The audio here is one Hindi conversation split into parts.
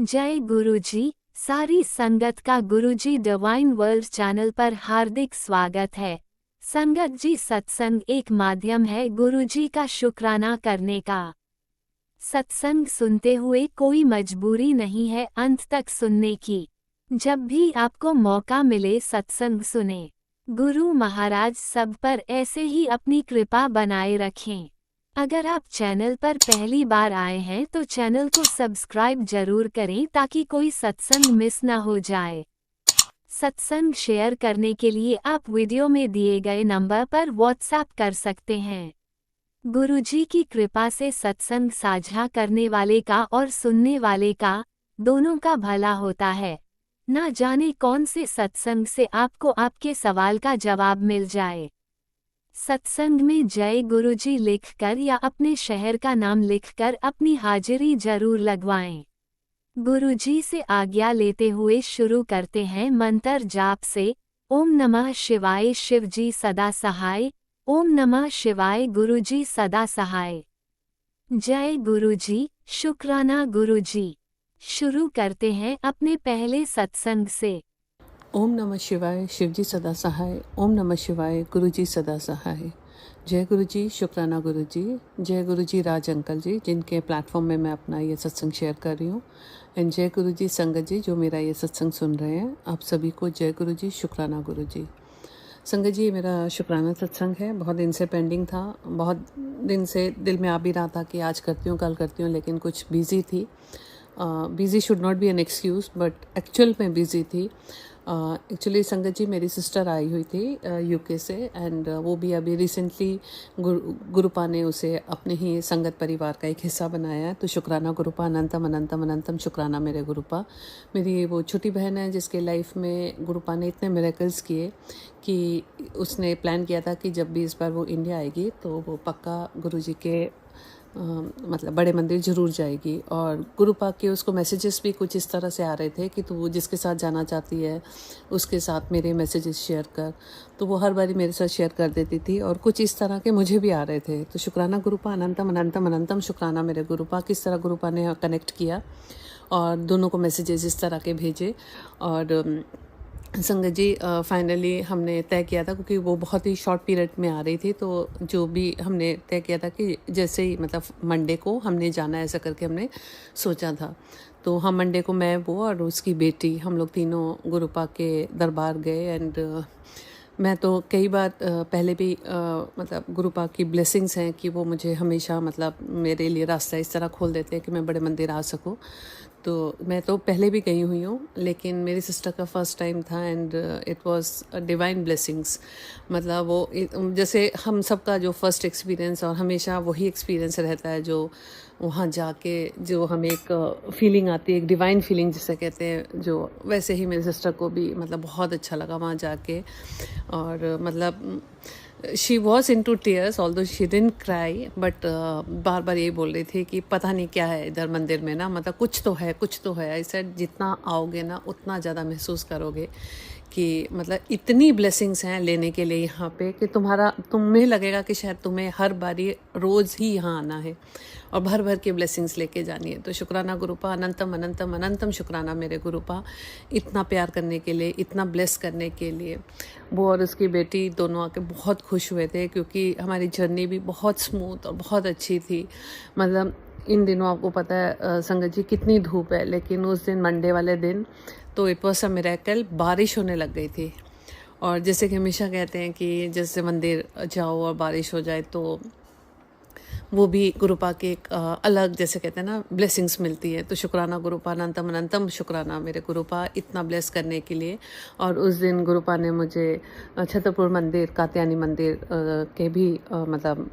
जय गुरुजी। सारी संगत का गुरुजी डिवाइन वर्ल्ड चैनल पर हार्दिक स्वागत है। संगत जी, सत्संग एक माध्यम है गुरुजी का शुक्राना करने का। सत्संग सुनते हुए कोई मजबूरी नहीं है अंत तक सुनने की। जब भी आपको मौका मिले सत्संग सुने। गुरु महाराज सब पर ऐसे ही अपनी कृपा बनाए रखें। अगर आप चैनल पर पहली बार आए हैं तो चैनल को सब्सक्राइब जरूर करें ताकि कोई सत्संग मिस ना हो जाए। सत्संग शेयर करने के लिए आप वीडियो में दिए गए नंबर पर व्हाट्सएप कर सकते हैं। गुरुजी की कृपा से सत्संग साझा करने वाले का और सुनने वाले का, दोनों का भला होता है। ना जाने कौन से सत्संग से आपको आपके सवाल का जवाब मिल जाए। सत्संग में जय गुरुजी लिखकर या अपने शहर का नाम लिखकर अपनी हाजिरी जरूर लगवाएं। गुरुजी से आज्ञा लेते हुए शुरू करते हैं मंत्र जाप से। ओम नमः शिवाय शिवजी सदा सहाय। ओम नमः शिवाय गुरुजी सदा सहाय। जय गुरुजी, शुक्राना गुरुजी। शुरू करते हैं अपने पहले सत्संग से। ओम नमः शिवाय शिवजी सदा सहाय। ओम नमः शिवाय गुरुजी सदा सहाय। जय गुरुजी, शुक्राना गुरुजी। जय गुरुजी राज अंकल जी, जिनके प्लेटफॉर्म में मैं अपना ये सत्संग शेयर कर रही हूँ। एंड जय गुरुजी संगत जी, जो मेरा ये सत्संग सुन रहे हैं। आप सभी को जय गुरुजी, शुक्राना गुरुजी। संगत जी, मेरा शुक्राना सत्संग है। बहुत दिन से पेंडिंग था, बहुत दिन से दिल में आ भी रहा था कि आज करती हूँ कल करती हूँ, लेकिन कुछ बिजी थी। Busy should not be an excuse, but actual में बिज़ी थी। एक्चुअली संगत जी, मेरी सिस्टर आई हुई थी यूके से, एंड वो भी अभी रिसेंटली गुरुपा ने उसे अपने ही संगत परिवार का एक हिस्सा बनाया है। तो शुक्राना गुरुपा, अनंतम अनंतम अनंतम शुक्राना मेरे गुरुपा। मेरी वो छोटी बहन है जिसके लाइफ में गुरुपा ने इतने मिरेकल्स किए कि उसने प्लान किया था कि जब भी इस बार वो इंडिया आएगी तो वो पक्का गुरुजी के मतलब बड़े मंदिर ज़रूर जाएगी। और गुरुपा के उसको मैसेजेस भी कुछ इस तरह से आ रहे थे कि तू जिसके साथ जाना चाहती है उसके साथ मेरे मैसेजेस शेयर कर। तो वो हर बारी मेरे साथ शेयर कर देती थी, और कुछ इस तरह के मुझे भी आ रहे थे। तो शुक्राना गुरुपा, अनंतम अनंतम अनंतम शुक्राना मेरे गुरुपा। किस तरह गुरुपा ने कनेक्ट किया और दोनों को मैसेजेस इस तरह के भेजे। और संगत जी, फाइनली हमने तय किया था, क्योंकि वो बहुत ही शॉर्ट पीरियड में आ रही थी, तो जो भी हमने तय किया था कि जैसे ही मतलब मंडे को हमने जाना है, ऐसा करके हमने सोचा था। तो हम मंडे को, मैं, वो और उसकी बेटी, हम लोग तीनों गुरुपा के दरबार गए। एंड मैं तो कई बार पहले भी मतलब गुरुपा की ब्लेसिंग्स हैं कि वो मुझे हमेशा मतलब मेरे लिए रास्ता इस तरह खोल देते हैं कि मैं बड़े मंदिर आ सकूं। तो मैं तो पहले भी गई हुई हूँ, लेकिन मेरी सिस्टर का फर्स्ट टाइम था, and it was divine blessings. मतलब वो जैसे हम सबका जो फर्स्ट एक्सपीरियंस, और हमेशा वही एक्सपीरियंस रहता है जो वहाँ जाके जो हमें एक फीलिंग आती है, एक डिवाइन फीलिंग जिसे कहते हैं, जो वैसे ही मेरी सिस्टर को भी मतलब बहुत अच्छा लगा वहाँ जाके। और मतलब she was in to tears, although she didn't cry, but बार बार यही बोल रही थी कि पता नहीं क्या है इधर मंदिर में ना, मतलब कुछ तो है, कुछ तो है। ऐसा जितना आओगे ना उतना ज़्यादा महसूस करोगे कि मतलब इतनी ब्लेसिंग्स हैं लेने के लिए यहाँ पे कि तुम्हें लगेगा कि शायद तुम्हें हर बारी रोज़ ही यहाँ आना है और भर भर के ब्लेसिंग्स लेके जानी है। तो शुक्राना गुरुपा, अनंतम अनंतम अनंतम शुक्राना मेरे गुरुपा, इतना प्यार करने के लिए, इतना ब्लेस करने के लिए। वो और उसकी बेटी दोनों आके बहुत खुश हुए थे, क्योंकि हमारी जर्नी भी बहुत स्मूथ और बहुत अच्छी थी। मतलब इन दिनों आपको पता है संगत जी कितनी धूप है, लेकिन उस दिन मंडे वाले दिन तो इट वॉज अ मिरेकल, बारिश होने लग गई थी। और जैसे कि हमेशा कहते हैं कि जैसे मंदिर जाओ और बारिश हो जाए तो वो भी गुरुपा के एक अलग, जैसे कहते हैं ना, ब्लेसिंग्स मिलती है। तो शुक्राना गुरुपा, अनंतम अनंतम शुक्राना मेरे गुरुपा, इतना ब्लेस करने के लिए। और उस दिन गुरुपा ने मुझे छतरपुर मंदिर, कात्यायनी मंदिर के भी मतलब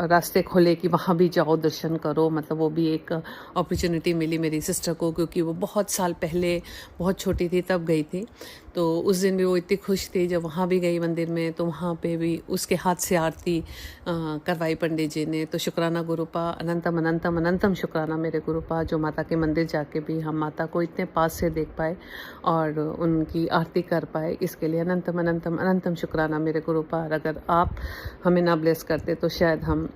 रास्ते खोले कि वहाँ भी जाओ, दर्शन करो। मतलब वो भी एक अपॉर्चुनिटी मिली मेरी सिस्टर को, क्योंकि वो बहुत साल पहले बहुत छोटी थी तब गई थी। तो उस दिन भी वो इतनी खुश थी जब वहाँ भी गई मंदिर में, तो वहाँ पे भी उसके हाथ से आरती करवाई पंडित जी ने। तो शुक्राना गुरुपा, अनंतम अनंतम अनंतम शुक्राना मेरे गुरुपा, जो माता के मंदिर जाके भी हम माता को इतने पास से देख पाए और उनकी आरती कर पाए, इसके लिए अनंतम अनंतम अनंतम शुक्राना मेरे गुरुपा। और अगर आप हमें ना ब्लेस करते तो शायद हम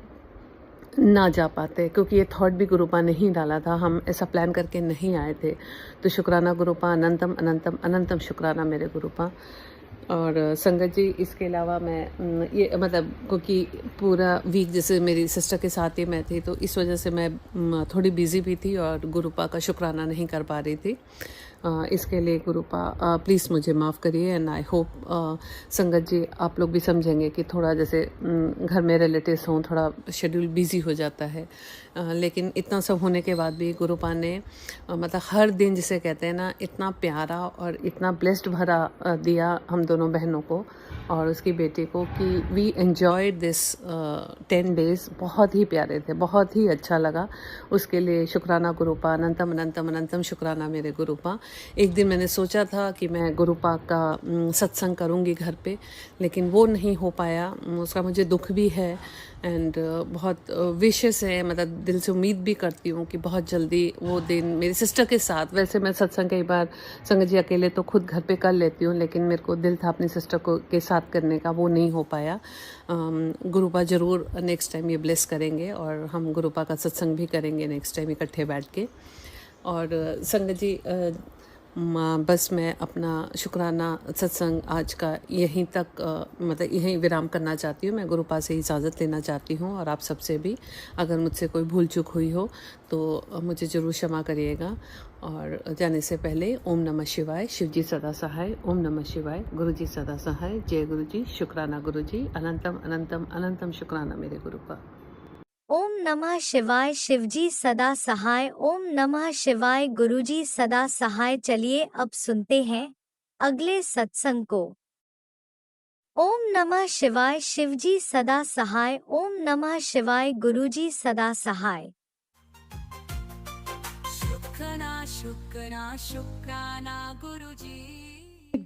ना जा पाते, क्योंकि ये थॉट भी गुरुपा ने ही डाला था, हम ऐसा प्लान करके नहीं आए थे। तो शुक्राना गुरुपा, अनंतम अनंतम अनंतम शुक्राना मेरे गुरुपा। और संगत जी, इसके अलावा मैं ये मतलब क्योंकि पूरा वीक जैसे मेरी सिस्टर के साथ ही मैं थी, तो इस वजह से मैं थोड़ी बिजी भी थी और गुरुपा का शुक्राना नहीं कर पा रही थी। इसके लिए गुरुपा प्लीज़ मुझे माफ़ करिए, एंड आई होप संगत जी आप लोग भी समझेंगे कि थोड़ा जैसे घर में रिलेटिव्स हों, थोड़ा शेड्यूल बिजी हो जाता है। लेकिन इतना सब होने के बाद भी गुरुपा ने मतलब हर दिन जिसे कहते हैं ना, इतना प्यारा और इतना ब्लेस्ड भरा दिया हम दोनों बहनों को और उसकी बेटी को कि वी एन्जॉयड दिस 10 डेज़। बहुत ही प्यारे थे, बहुत ही अच्छा लगा। उसके लिए शुक्राना गुरुपा, अनंतम अनंतम अनंतम शुक्राना मेरे गुरुपा। एक दिन मैंने सोचा था कि मैं गुरुपा का सत्संग करूँगी घर पे, लेकिन वो नहीं हो पाया। उसका मुझे दुख भी है एंड बहुत विशेस है, मतलब दिल से उम्मीद भी करती हूँ कि बहुत जल्दी वो दिन मेरी सिस्टर के साथ। वैसे मैं सत्संग कई बार संगत जी अकेले तो खुद घर पे कर लेती हूँ, लेकिन मेरे को दिल था अपनी सिस्टर को के साथ करने का, वो नहीं हो पाया। गुरुपा ज़रूर नेक्स्ट टाइम ये ब्लेस करेंगे और हम गुरुपा का सत्संग भी करेंगे नेक्स्ट टाइम इकट्ठे बैठ के। और संगत जी बस मैं अपना शुक्राना सत्संग आज का यहीं तक मतलब यहीं विराम करना चाहती हूँ। मैं गुरुपा से इजाज़त लेना चाहती हूँ और आप सबसे भी, अगर मुझसे कोई भूल चूक हुई हो तो मुझे ज़रूर क्षमा करिएगा। और जाने से पहले ओम नमः शिवाय, शिव जी सदा सहाय। ओम नमः शिवाय, गुरु जी सदा सहाय। जय गुरु जी, शुक्राना गुरु जी, अनंतम अनंतम अनंतम शुक्राना मेरे गुरुपा। ओम नमः शिवाय, शिवजी सदा सहाय। ओम नमः शिवाय, गुरुजी सदा सहाय। चलिए अब सुनते हैं अगले सत्संग को। ओम नमः शिवाय, शिवजी सदा सहाय। ओम नमः शिवाय, गुरुजी सदा सहाय। शुक्राना शुक्राना शुक्राना गुरुजी।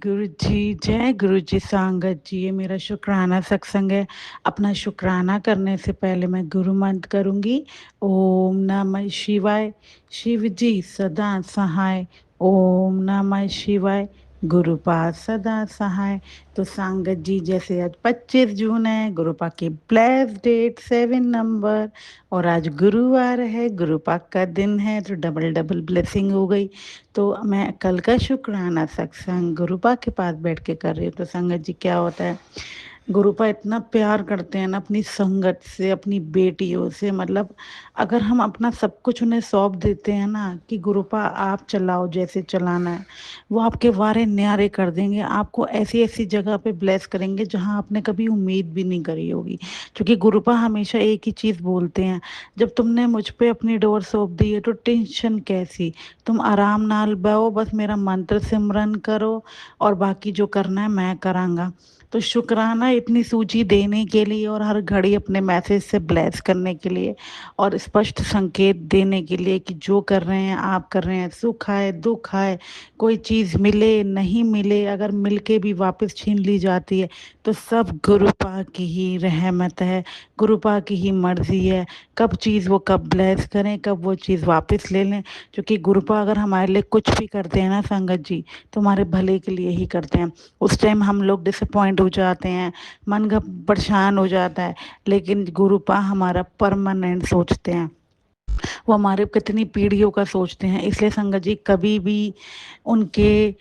गुरु जी, जय गुरु जी। सांगत जी, ये मेरा शुक्राना सत्संग है। अपना शुक्राना करने से पहले मैं गुरु मंत्र करूंगी। ओम नमः शिवाय, शिव जी सदा सहाय। ओम नमः शिवाय, गुरुपाद सदा सहाय। तो सांगत जी, जैसे आज 25 जून है, गुरुपा की ब्लेस डेट 7 नंबर, और आज गुरुवार है, गुरुपा का दिन है, तो डबल डबल ब्लेसिंग हो गई। तो मैं कल का शुक्राना सत्संग गुरुपा के पास बैठ के कर रही हूँ। तो संगत जी, क्या होता है, गुरुपा इतना प्यार करते हैं ना अपनी संगत से, अपनी बेटियों से। मतलब अगर हम अपना सब कुछ उन्हें सौंप देते हैं ना कि गुरुपा आप चलाओ जैसे चलाना है, वो आपके वारे न्यारे कर देंगे। आपको ऐसी ऐसी जगह पे ब्लेस करेंगे जहां आपने कभी उम्मीद भी नहीं करी होगी। क्योंकि गुरुपा हमेशा एक ही चीज़ बोलते हैं, जब तुमने मुझ पे अपनी डोर सौंप दी है तो टेंशन कैसी, तुम आराम नाल बहो, बस मेरा मंत्र सिमरन करो और बाकी जो करना है मैं करांगा। तो शुक्राना इतनी सूची देने के लिए और हर घड़ी अपने मैसेज से ब्लेस करने के लिए और स्पष्ट संकेत देने के लिए कि जो कर रहे हैं आप कर रहे हैं, सुख आए दुख आए, कोई चीज़ मिले नहीं मिले, अगर मिल के भी वापस छीन ली जाती है तो सब गुरुपा की ही रहमत है, गुरुपा की ही मर्जी है। कब चीज़ वो कब ब्लेस करें, कब वो चीज़ वापस ले लें। क्योंकि गुरुपा अगर हमारे लिए कुछ भी करते हैं ना संगत जी, तो हमारे भले के लिए ही करते हैं। उस टाइम हम लोग डिसअपॉइंट हो जाते हैं, मन का परेशान हो जाता है, लेकिन गुरुपा हमारा परमानेंट सोचते हैं, वो हमारे कितनी पीढ़ियों का सोचते हैं। इसलिए संगत जी, कभी भी उनके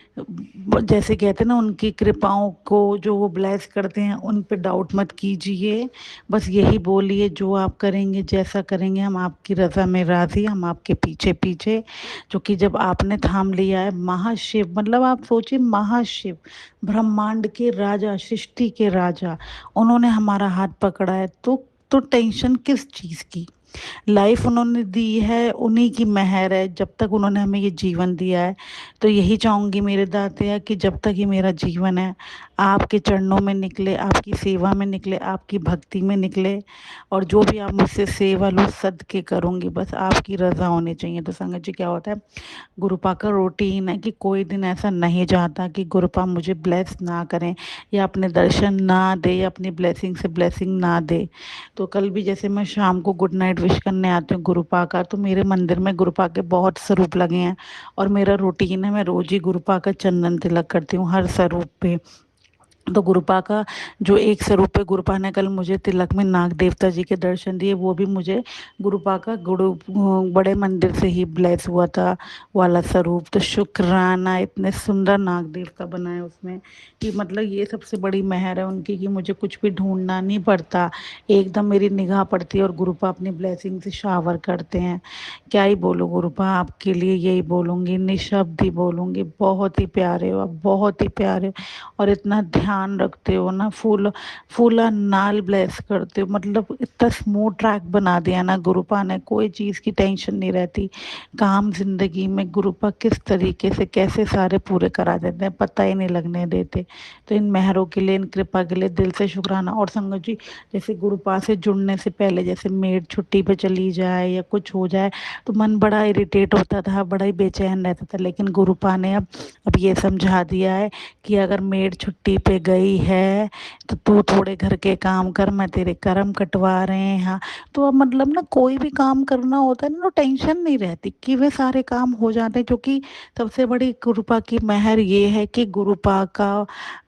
जैसे कहते हैं ना, उनकी कृपाओं को जो वो ब्लेस करते हैं उन पे डाउट मत कीजिए। बस यही बोलिए, जो आप करेंगे जैसा करेंगे हम आपकी रजा में राजी, हम आपके पीछे पीछे। क्योंकि जब आपने थाम लिया है महाशिव, मतलब आप सोचिए महाशिव, ब्रह्मांड के राजा, सृष्टि के राजा, उन्होंने हमारा हाथ पकड़ा है, तो टेंशन किस चीज़ की। लाइफ उन्होंने दी है, उन्हीं की मेहर है। जब तक उन्होंने हमें ये जीवन दिया है, तो यही चाहूँगी मेरे दातिया कि जब तक ये मेरा जीवन है, आपके चरणों में निकले, आपकी सेवा में निकले, आपकी भक्ति में निकले, और जो भी आप मुझसे सेवा लो सदके करूँगी, बस आपकी रज़ा होनी चाहिए। तो संगत जी, क्या होता है, गुरुपा का रूटीन है कि कोई दिन ऐसा नहीं जाता कि गुरुपा मुझे ब्लेस ना करें या अपने दर्शन ना दे या अपनी ब्लेसिंग से ब्लेसिंग ना दे। तो कल भी जैसे मैं शाम को गुड नाइट विश करने आती हूँ गुरुपा का, तो मेरे मंदिर में गुरुपा के बहुत स्वरूप लगे हैं और मेरा रूटीन है, मैं रोज ही गुरुपा का चंदन तिलक करती हूँ हर स्वरूप पे। तो गुरुपा का जो एक स्वरूप है, गुरुपा ने कल मुझे तिलक में नाग देवता जी के दर्शन दिए, वो भी मुझे गुरुपा का बड़े मंदिर से ही ब्लेस हुआ था वाला स्वरूप। तो शुक्राना, इतने सुंदर नाग देवता बनाए उसमें कि मतलब ये सबसे बड़ी मेहर है उनकी कि मुझे कुछ भी ढूंढना नहीं पड़ता, एकदम मेरी निगाह पड़ती है और गुरुपा अपनी ब्लेसिंग से शावर करते हैं। क्या ही बोलूँ गुरुपा, आपके लिए यही बोलूँगी, निशब्द ही बोलूँगी, बहुत ही प्यारे हो आप, बहुत ही प्यारे हो। और इतना ध्यान रखते हो ना, फूला नाल ब्लेस करते हो, मतलब इतना स्मूथ ट्रैक बना दिया ना गुरुपा ने, कोई चीज़ की टेंशन नहीं रहती। काम जिंदगी में गुरुपा किस तरीके से कैसे सारे पूरे करा देते हैं, पता ही नहीं लगने देते। तो इन मेहरों के लिए, इन कृपा के लिए दिल से शुक्राना। और संगत जी, जैसे गुरुपा से जुड़ने से पहले जैसे मेड छुट्टी पे चली जाए या कुछ हो जाए तो मन बड़ा इरिटेट होता था, बड़ा ही बेचैन रहता था, लेकिन गुरुपा ने अब ये समझा दिया है कि अगर मेड छुट्टी पे गई है तो तू थोड़े घर के काम कर, मैं तेरे कर्म कटवा रहे हैं। हाँ, तो अब मतलब ना कोई भी काम करना होता है ना, तो टेंशन नहीं रहती कि वे सारे काम हो जाते हैं, क्योंकि सबसे बड़ी गुरुपा की मेहर ये है कि गुरुपा का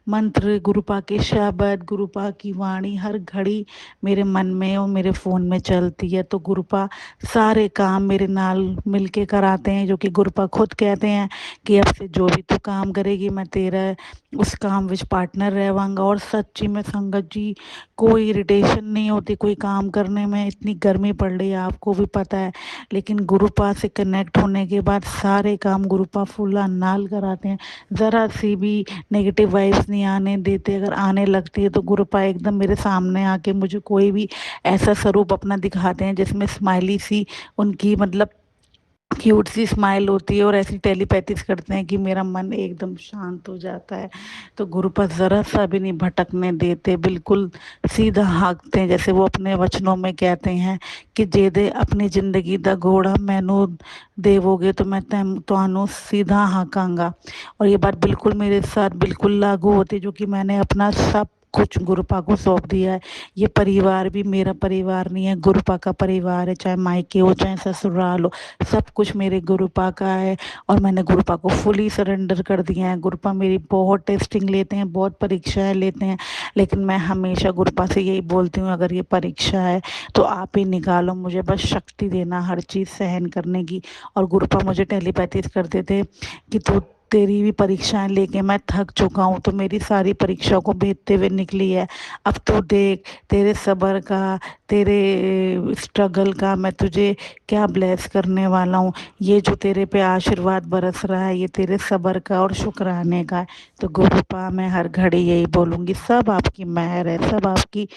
मंत्र, गुरुपा के शब्द, गुरुपा की वाणी हर घड़ी मेरे मन में और मेरे फ़ोन में चलती है। तो गुरुपा सारे काम मेरे नाल मिलके कराते हैं, जो कि गुरुपा खुद कहते हैं कि अब से जो भी तू काम करेगी मैं तेरा उस काम विच पार्टनर रहवांगा। और सच्ची में संगत जी, कोई इरिटेशन नहीं होती कोई काम करने में, इतनी गर्मी पड़ रही है आपको भी पता है, लेकिन गुरुपा से कनेक्ट होने के बाद सारे काम गुरुपा फुल्ला नाल कराते हैं। ज़रा सी भी नेगेटिव वाइब्स नहीं आने देते, अगर आने लगती है तो गुरुपा एकदम मेरे सामने आके मुझे कोई भी ऐसा स्वरूप अपना दिखाते हैं जिसमें स्माइली सी उनकी मतलब क्यूट सी स्माइल होती है, और ऐसी टेलीपैथीज करते हैं कि मेरा मन एकदम शांत हो जाता है। तो गुरुपा जरा सा भी नहीं भटकने देते, बिल्कुल सीधा हाँकते हैं, जैसे वो अपने वचनों में कहते हैं कि जे दे अपनी जिंदगी दा घोड़ा मैनू देवोगे तो मैं तुहानू सीधा हाँकांगा। और ये बात बिल्कुल मेरे साथ बिल्कुल लागू होती है, जो कि मैंने अपना सब कुछ गुरुपा को सौंप दिया है। ये परिवार भी मेरा परिवार नहीं है, गुरुपा का परिवार है, चाहे मायके हो चाहे ससुराल हो, सब कुछ मेरे गुरुपा का है। और मैंने गुरुपा को फुली सरेंडर कर दिया है। गुरुपा मेरी बहुत टेस्टिंग लेते हैं, बहुत परीक्षाएं लेते हैं, लेकिन मैं हमेशा गुरुपा से यही बोलती हूँ, अगर ये परीक्षा है तो आप ही निकालो, मुझे बस शक्ति देना हर चीज़ सहन करने की। और गुरुपा मुझे टेलीपैथीज करते थे कि तू तेरी भी परीक्षाएं लेके मैं थक चुका हूँ, तो मेरी सारी परीक्षाओं को भेजते हुए निकली है। अब तो देख तेरे सब्र का, तेरे स्ट्रगल का मैं तुझे क्या ब्लेस करने वाला हूँ। ये जो तेरे पे आशीर्वाद बरस रहा है ये तेरे सब्र का और शुक्राने का है। तो गुरुपा मैं हर घड़ी यही बोलूँगी, सब आपकी मेहर है, सब आपकी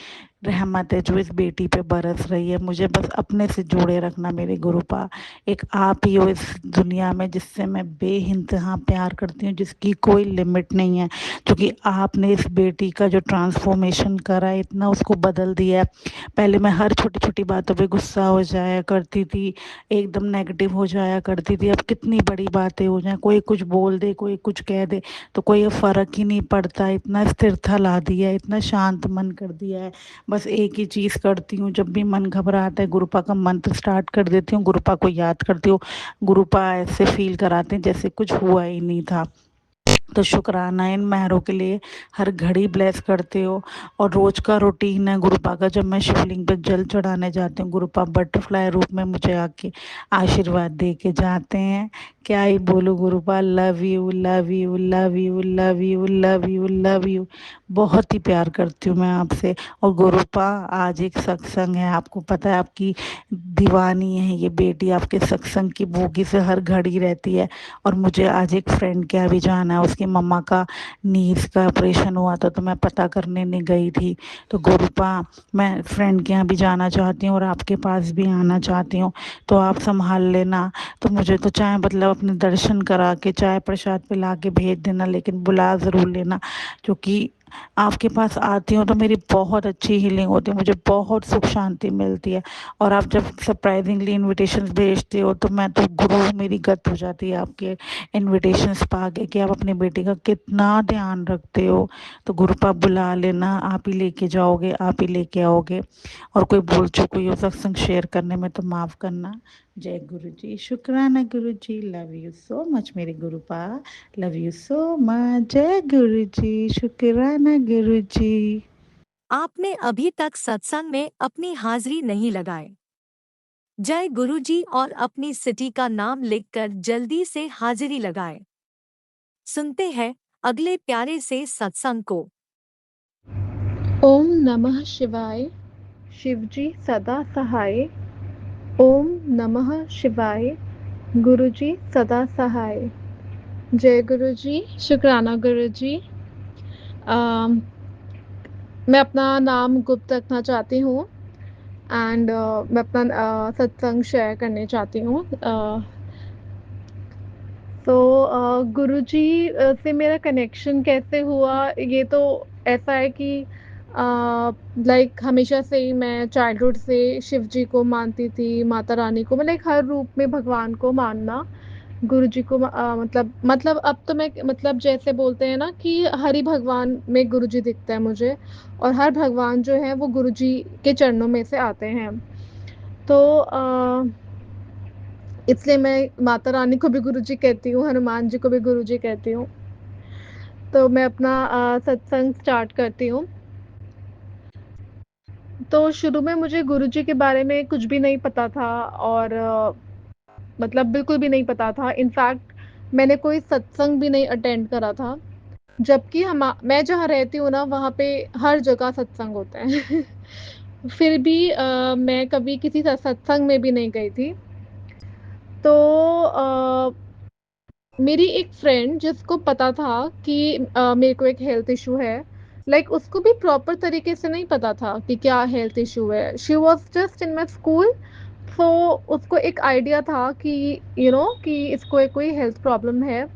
रहमत है जो इस बेटी पे बरस रही है। मुझे बस अपने से जोड़े रखना मेरे गुरुपा। एक आप ही हो इस दुनिया में जिससे मैं बेइंतहा प्यार करती हूँ, जिसकी कोई लिमिट नहीं है, क्योंकि आपने इस बेटी का जो ट्रांसफॉर्मेशन करा है, इतना उसको बदल दिया है। पहले मैं हर छोटी छोटी बातों पे गुस्सा हो जाया करती थी, एकदम नेगेटिव हो जाया करती थी, अब कितनी बड़ी बातें हो जाए, कोई कुछ बोल दे कोई कुछ कह दे तो कोई फर्क ही नहीं पड़ता। इतना स्थिरता ला दिया है, इतना शांत मन कर दिया है। बस एक ही चीज़ करती हूँ, जब भी मन घबराता है गुरुपा का मंत्र स्टार्ट कर देती हूँ, गुरुपा को याद करती हूँ, गुरुपा ऐसे फील कराते हैं जैसे कुछ हुआ ही नहीं था। तो शुक्राना इन मेहरों के लिए, हर घड़ी ब्लेस करते हो। और रोज का रूटीन है गुरुपा का, जब मैं शिवलिंग पे जल चढ़ाने जाती हूँ गुरुपा बटरफ्लाई रूप में मुझे आके आशीर्वाद दे के जाते हैं। क्या ही बोलूँ गुरुपा, love you love you love you love you love you love you. बहुत ही प्यार करती हूँ मैं आपसे। और गुरुपा आज एक सत्संग है, आपको पता है आपकी दीवानी है ये बेटी, आपके सत्संग की भूखी से हर घड़ी रहती है। और मुझे आज एक फ्रेंड के यहाँ भी जाना है, उसकी मम्मा का नीज का ऑपरेशन हुआ था, तो मैं पता करने नहीं गई थी। तो गुरुपा मैं फ्रेंड के यहाँ भी जाना चाहती हूँ और आपके पास भी आना चाहती हूँ, तो आप संभाल लेना। तो मुझे तो चाहे मतलब अपने दर्शन करा के चाय प्रसाद पिला के भेज देना, लेकिन बुला ज़रूर लेना, क्योंकि आपके पास आती हूँ तो मेरी बहुत अच्छी हीलिंग होती है, मुझे बहुत सुख शांति मिलती है। और आप जब सरप्राइजिंगली इनविटेशंस भेजते हो तो मैं तो गुरु मेरी गत हो जाती है आपके इनविटेशंस पा के, कि आप अपनी बेटी का कितना ध्यान रखते हो। तो गुरुपा बुला लेना, आप ही लेके जाओगे, आप ही लेके आओगे। और कोई भूल चूक हुई हो सत्संग शेयर करने में तो माफ़ करना। जय गुरु जी, शुक्राना गुरु जी, लव यू सो मच मेरे गुरुपा, लव यू सो मच। जय गुरु जी, शुक्राना गुरु जी। आपने अभी तक सत्संग में अपनी हाजिरी नहीं लगाए। जय गुरु जी और अपनी सिटी का नाम लिखकर जल्दी से हाजिरी लगाए। सुनते हैं अगले प्यारे से सत्संग को। ओम नमः शिवाय। शिवजी सदा सहाय। ओम नमः शिवाय। गुरुजी सदा सहाय। जय गुरुजी, शुक्राना गुरुजी। अम, मैं अपना नाम गुप्त रखना चाहती हूँ एंड मैं अपना सत्संग शेयर करने चाहती हूँ। तो गुरुजी से मेरा कनेक्शन कैसे हुआ, ये तो ऐसा है कि लाइक हमेशा से ही मैं चाइल्डहुड से शिव जी को मानती थी, माता रानी को, मतलब हर रूप में भगवान को मानना। गुरु जी को मतलब अब तो मैं मतलब जैसे बोलते हैं ना कि हर ही भगवान में गुरु जी दिखता है मुझे, और हर भगवान जो है वो गुरु जी के चरणों में से आते हैं। तो इसलिए मैं माता रानी को भी गुरुजी कहती हूँ, हनुमान जी को भी गुरुजी कहती हूँ। तो मैं अपना सत्संग स्टार्ट करती हूँ। तो शुरू में मुझे गुरुजी के बारे में कुछ भी नहीं पता था, और मतलब बिल्कुल भी नहीं पता था। इनफैक्ट मैंने कोई सत्संग भी नहीं अटेंड करा था, जबकि हम मैं जहाँ रहती हूँ ना वहाँ पे हर जगह सत्संग होते हैं। फिर भी मैं कभी किसी सत्संग में भी नहीं गई थी। तो मेरी एक फ्रेंड जिसको पता था कि मेरे को एक हेल्थ इशू है, लाइक उसको भी प्रॉपर तरीके से नहीं पता था कि क्या हेल्थ इशू है। She was just in my school. तो उसको एक आइडिया था कि कि इसको एक कोई हेल्थ प्रॉब्लम है।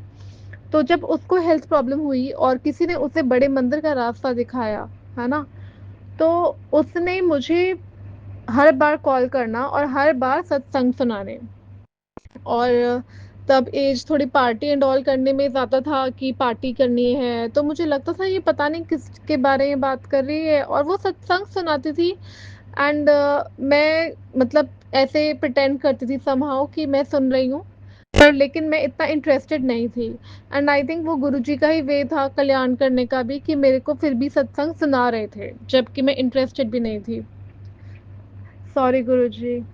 तो जब उसको हेल्थ प्रॉब्लम हुई और किसी ने उसे बड़े मंदिर का रास्ता दिखाया, है ना, तो उसने मुझे हर बार कॉल करना और हर बार सत्संग सुनाने। और तब एज थोड़ी पार्टी एंड ऑल करने में ज़्यादा था कि पार्टी करनी है, तो मुझे लगता था ये पता नहीं किसके बारे में बात कर रही है, और वो सत्संग सुनाती थी। एंड मैं मतलब ऐसे प्रिटेंड करती थी समहाउ कि मैं सुन रही हूँ, पर लेकिन मैं इतना इंटरेस्टेड नहीं थी। एंड आई थिंक वो गुरुजी का ही वे था कल्याण करने का भी, कि मेरे को फिर भी सत्संग सुना रहे थे जबकि मैं इंटरेस्टेड भी नहीं थी। सॉरी गुरुजी।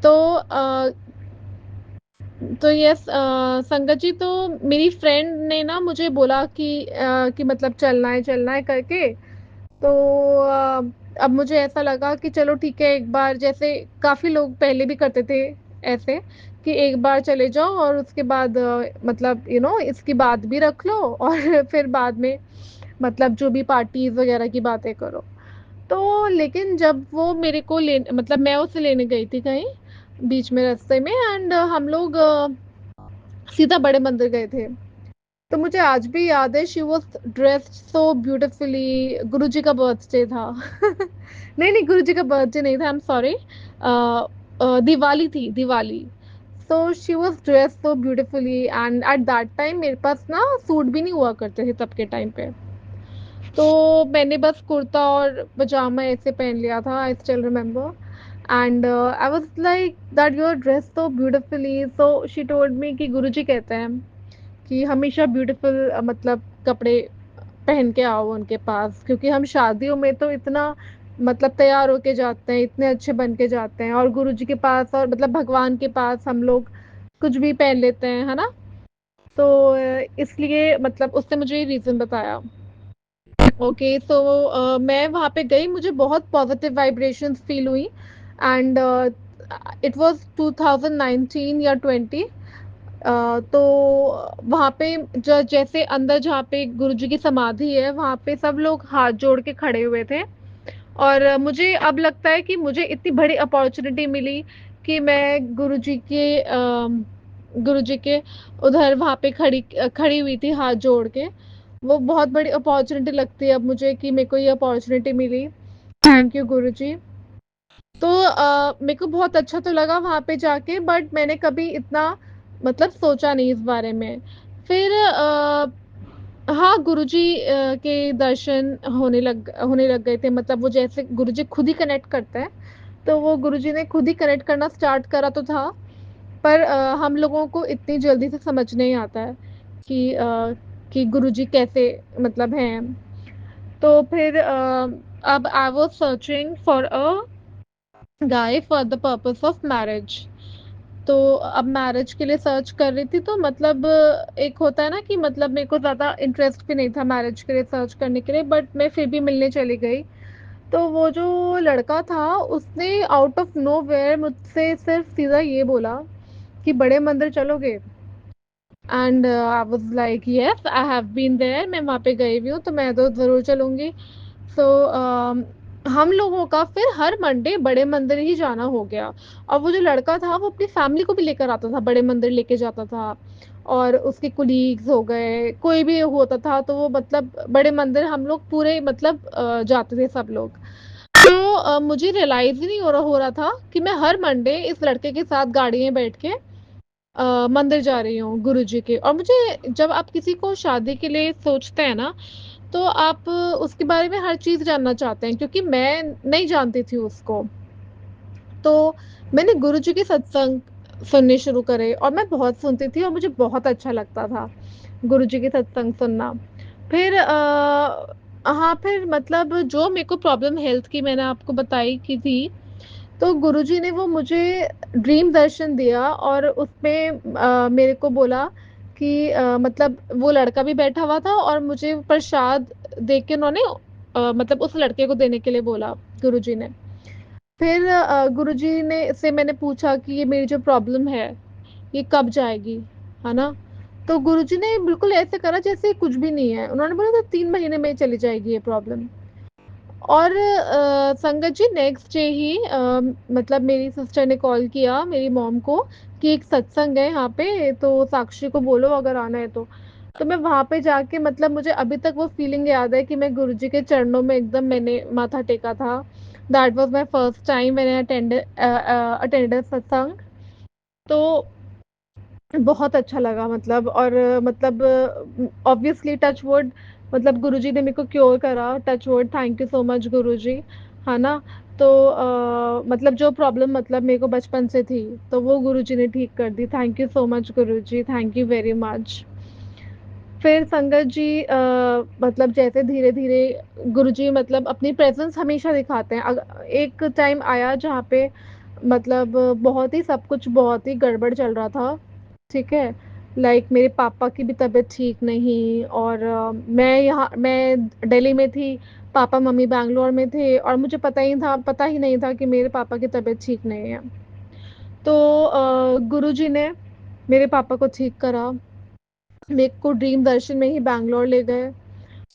तो तो यस संगत जी, तो मेरी फ्रेंड ने ना मुझे बोला कि मतलब चलना है करके। तो अ, अब मुझे ऐसा लगा कि चलो ठीक है, एक बार जैसे काफ़ी लोग पहले भी करते थे ऐसे, कि एक बार चले जाओ और उसके बाद मतलब इसकी बात भी रख लो और फिर बाद में मतलब जो भी पार्टीज़ वगैरह की बातें करो। तो लेकिन जब वो मेरे को मतलब मैं उसे लेने गई थी कहीं बीच में रास्ते में, एंड हम लोग सीधा बड़े मंदिर गए थे। तो मुझे आज भी याद है, she was dressed so beautifully. Guruji का बर्थडे था। नहीं नहीं, गुरुजी का बर्थडे नहीं था, आई एम सॉरी। दिवाली थी, Diwali. So she was dressed so beautifully, and at that time मेरे पास ना सूट भी नहीं हुआ करते थे तब के टाइम पे। तो मैंने बस कुर्ता और पजामा ऐसे पहन लिया था, I still remember. And I was like that you are dress so beautifully. So she told me कि गुरुजी कहते हैं कि हमेशा ब्यूटीफुल मतलब कपड़े पहन के आओ उनके पास, क्योंकि हम शादियों में तो इतना मतलब तैयार होके जाते हैं, इतने अच्छे बन के जाते हैं, और गुरुजी के पास और मतलब भगवान के पास हम लोग कुछ भी पहन लेते हैं, है ना। तो इसलिए मतलब उसने मुझे ये रीज़न बताया। ओके, सो मैं वहाँ पे गई, मुझे बहुत पॉजिटिव वाइब्रेशंस फील हुई। एंड इट वाज 2019 या 20। तो वहाँ पे जैसे अंदर जहाँ पे गुरुजी की समाधि है, वहाँ पे सब लोग हाथ जोड़ के खड़े हुए थे। और मुझे अब लगता है कि मुझे इतनी बड़ी अपॉर्चुनिटी मिली कि मैं गुरुजी के उधर वहाँ पे खड़ी हुई थी हाथ जोड़ के। वो बहुत बड़ी अपॉर्चुनिटी लगती है अब मुझे कि मेरे को ये अपॉर्चुनिटी मिली। थैंक यू गुरुजी। तो मेरे को बहुत अच्छा तो लगा वहाँ पे जाके, बट मैंने कभी इतना मतलब सोचा नहीं इस बारे में। फिर हाँ, गुरुजी के दर्शन होने लग गए थे, मतलब वो जैसे गुरुजी खुद ही कनेक्ट करते हैं, तो वो गुरुजी ने खुद ही कनेक्ट करना स्टार्ट करा तो था, पर हम लोगों को इतनी जल्दी से समझ नहीं आता है कि गुरुजी कैसे मतलब हैं। तो फिर अब I was searching for a guy for the purpose of marriage. तो अब मैरिज के लिए सर्च कर रही थी, तो मतलब एक होता है ना कि मतलब मेरे को ज़्यादा इंटरेस्ट भी नहीं था मैरिज के लिए सर्च करने के लिए, बट मैं फिर भी मिलने चली गई। तो वो जो लड़का था उसने आउट ऑफ नोवेयर मुझसे सिर्फ सीधा ये बोला कि बड़े मंदिर चलोगे। And I was like yes I have been there, मैं वहाँ पे गई हुई हूँ, तो मैं तो ज़रूर चलूँगी। सो हम लोगों का फिर हर मंडे बड़े मंदिर ही जाना हो गया। और वो जो लड़का था वो अपनी फैमिली को भी लेकर आता था, बड़े मंदिर लेके जाता था। और उसके कुलीग्स हो गए, कोई भी होता था तो वो मतलब बड़े मंदिर हम लोग पूरे मतलब जाते थे सब लोग। तो मुझे रियलाइज ही नहीं हो रहा था कि मैं हर मंडे इस लड़के के साथ गाड़ी में बैठ के मंदिर जा रही हूँ गुरुजी के। और मुझे जब आप किसी को शादी के लिए सोचते हैं ना, तो आप उसके बारे में हर चीज़ जानना चाहते हैं, क्योंकि मैं नहीं जानती थी उसको। तो मैंने गुरुजी के सत्संग सुनने शुरू करे और मैं बहुत सुनती थी और मुझे बहुत अच्छा लगता था गुरुजी के सत्संग सुनना। फिर हाँ, फिर मतलब जो मेरे को प्रॉब्लम हेल्थ की मैंने आपको बताई की थी, तो गुरुजी ने वो मुझे ड्रीम दर्शन दिया और उसमें मेरे को बोला कि मतलब वो लड़का भी बैठा हुआ था और मुझे प्रसाद दे के उन्होंने मतलब उस लड़के को देने के लिए बोला गुरुजी ने। फिर गुरुजी ने से मैंने पूछा कि ये मेरी जो प्रॉब्लम है ये कब जाएगी, है ना? तो गुरुजी ने बिल्कुल ऐसे करा जैसे कुछ भी नहीं है। उन्होंने बोला था 3 महीने में चली जाएगी ये प्रॉब्लम। और संगत जी नेक्स्ट डे ही मतलब मेरी सिस्टर ने कॉल किया मेरी मॉम को कि एक सत्संग है यहाँ पे, तो साक्षी को बोलो अगर आना है तो। तो मैं वहाँ पे जाके मतलब मुझे अभी तक वो फीलिंग याद है कि मैं गुरुजी के चरणों में एकदम मैंने माथा टेका था। That was my first time when I attended सत्संग। तो बहुत अच्छा लगा मतलब। और मतलब ऑब्वियसली टच वुड मतलब गुरुजी ने मेरे को क्योर करा, touch wood, thank you so much Guruji, है ना? तो मतलब जो प्रॉब्लम मतलब मेरे को बचपन से थी, तो वो गुरुजी ने ठीक कर दी। Thank you so much Guruji, thank you very much. फिर संगत जी मतलब जैसे धीरे-धीरे गुरुजी मतलब अपनी प्रेज़ेंस हमेशा दिखाते हैं। एक टाइम आया जहाँ पे मतलब बहुत ही सब कुछ बहुत ही गड़बड़ चल रहा था, ठीक है? लाइक मेरे पापा की भी तबीयत ठीक नहीं और मैं दिल्ली में थी, पापा-मम्मी बैंगलोर में थे और मुझे पता ही नहीं था कि मेरे पापा की तबीयत ठीक नहीं है। तो गुरुजी ने मेरे पापा को ठीक करा। मेरे को ड्रीम दर्शन में ही बैंगलोर ले गए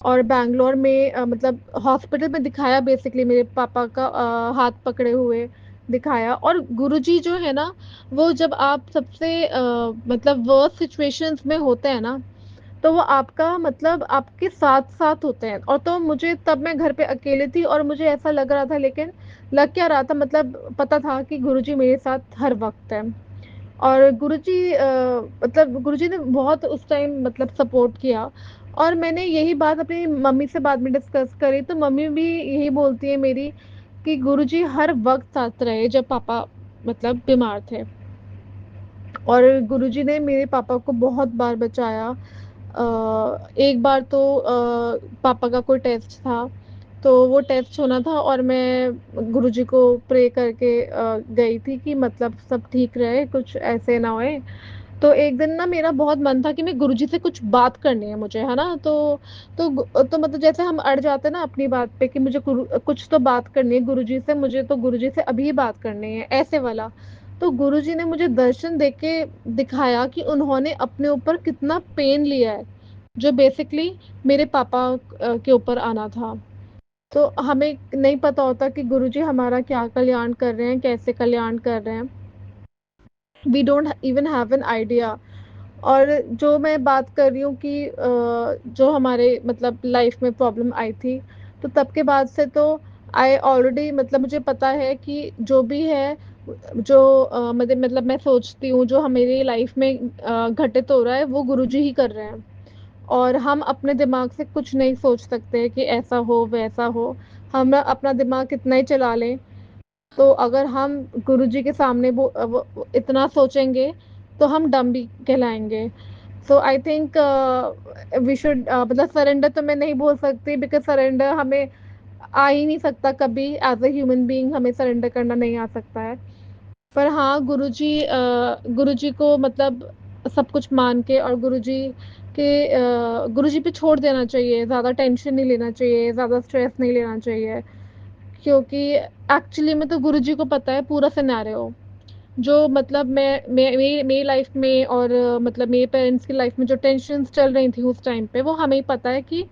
और बैंगलोर में मतलब हॉस्पिटल में दिखाया, बेसिकली मेरे पापा का हाथ पकड़े हुए दिखाया। और गुरुजी जो है ना, वो जब आप सबसे मतलब वर्स्ट सिचुएशंस में होते हैं ना, तो वो आपका मतलब आपके साथ साथ होते हैं। और तो मुझे तब मैं घर पे अकेले थी और मुझे ऐसा लग रहा था, लेकिन लग क्या रहा था मतलब पता था कि गुरुजी मेरे साथ हर वक्त है। और गुरुजी मतलब गुरुजी ने बहुत उस टाइम मतलब सपोर्ट किया। और मैंने यही बात अपनी मम्मी से बाद में डिस्कस करी, तो मम्मी भी यही बोलती है मेरी कि गुरुजी हर वक्त साथ रहे जब पापा मतलब बीमार थे। और गुरुजी ने मेरे पापा को बहुत बार बचाया। एक बार तो पापा का कोई टेस्ट था, तो वो टेस्ट होना था और मैं गुरुजी को प्रे करके गई थी कि मतलब सब ठीक रहे, कुछ ऐसे ना होए। तो एक दिन ना मेरा बहुत मन था कि मैं गुरुजी से कुछ बात करनी है मुझे, है ना? तो मतलब जैसे हम अड़ जाते हैं ना अपनी बात पे कि मुझे कुछ तो बात करनी है गुरुजी से, मुझे तो गुरुजी से अभी बात करनी है, ऐसे वाला। तो गुरुजी ने मुझे दर्शन देके दिखाया कि उन्होंने अपने ऊपर कितना पेन लिया है, जो बेसिकली मेरे पापा के ऊपर आना था। तो हमें नहीं पता होता कि गुरुजी हमारा क्या कल्याण कर रहे हैं, कैसे कल्याण कर रहे हैं। We don't even have an idea. और जो मैं बात कर रही हूँ कि जो हमारे मतलब लाइफ में प्रॉब्लम आई थी, तो तब के बाद से तो आई ऑलरेडी मतलब मुझे पता है कि जो भी है, जो मतलब मैं सोचती हूँ जो मेरी लाइफ में घटित हो रहा है वो गुरुजी ही कर रहे हैं। और हम अपने दिमाग से कुछ नहीं सोच सकते कि ऐसा हो वैसा हो। हम अपना दिमाग कितना ही चला लें, तो अगर हम गुरुजी के सामने वो इतना सोचेंगे तो हम डम भी कहलाएँगे। सो आई थिंक वी शुड मतलब सरेंडर तो मैं नहीं बोल सकती बिकॉज़ सरेंडर हमें आ ही नहीं सकता कभी एज़ अ ह्यूमन बीइंग हमें सरेंडर करना नहीं आ सकता है। पर हाँ, गुरुजी को मतलब सब कुछ मान के और गुरुजी पे छोड़ देना चाहिए, ज़्यादा टेंशन नहीं लेना चाहिए, ज़्यादा स्ट्रेस नहीं लेना चाहिए। क्योंकि एक्चुअली में तो गुरुजी को पता है पूरा सिनेरियो, जो मतलब मैं मेरी लाइफ़ में और मतलब मेरे पेरेंट्स की लाइफ़ में जो टेंशन्स चल रही थी उस टाइम पे, वो हमें ही पता है कि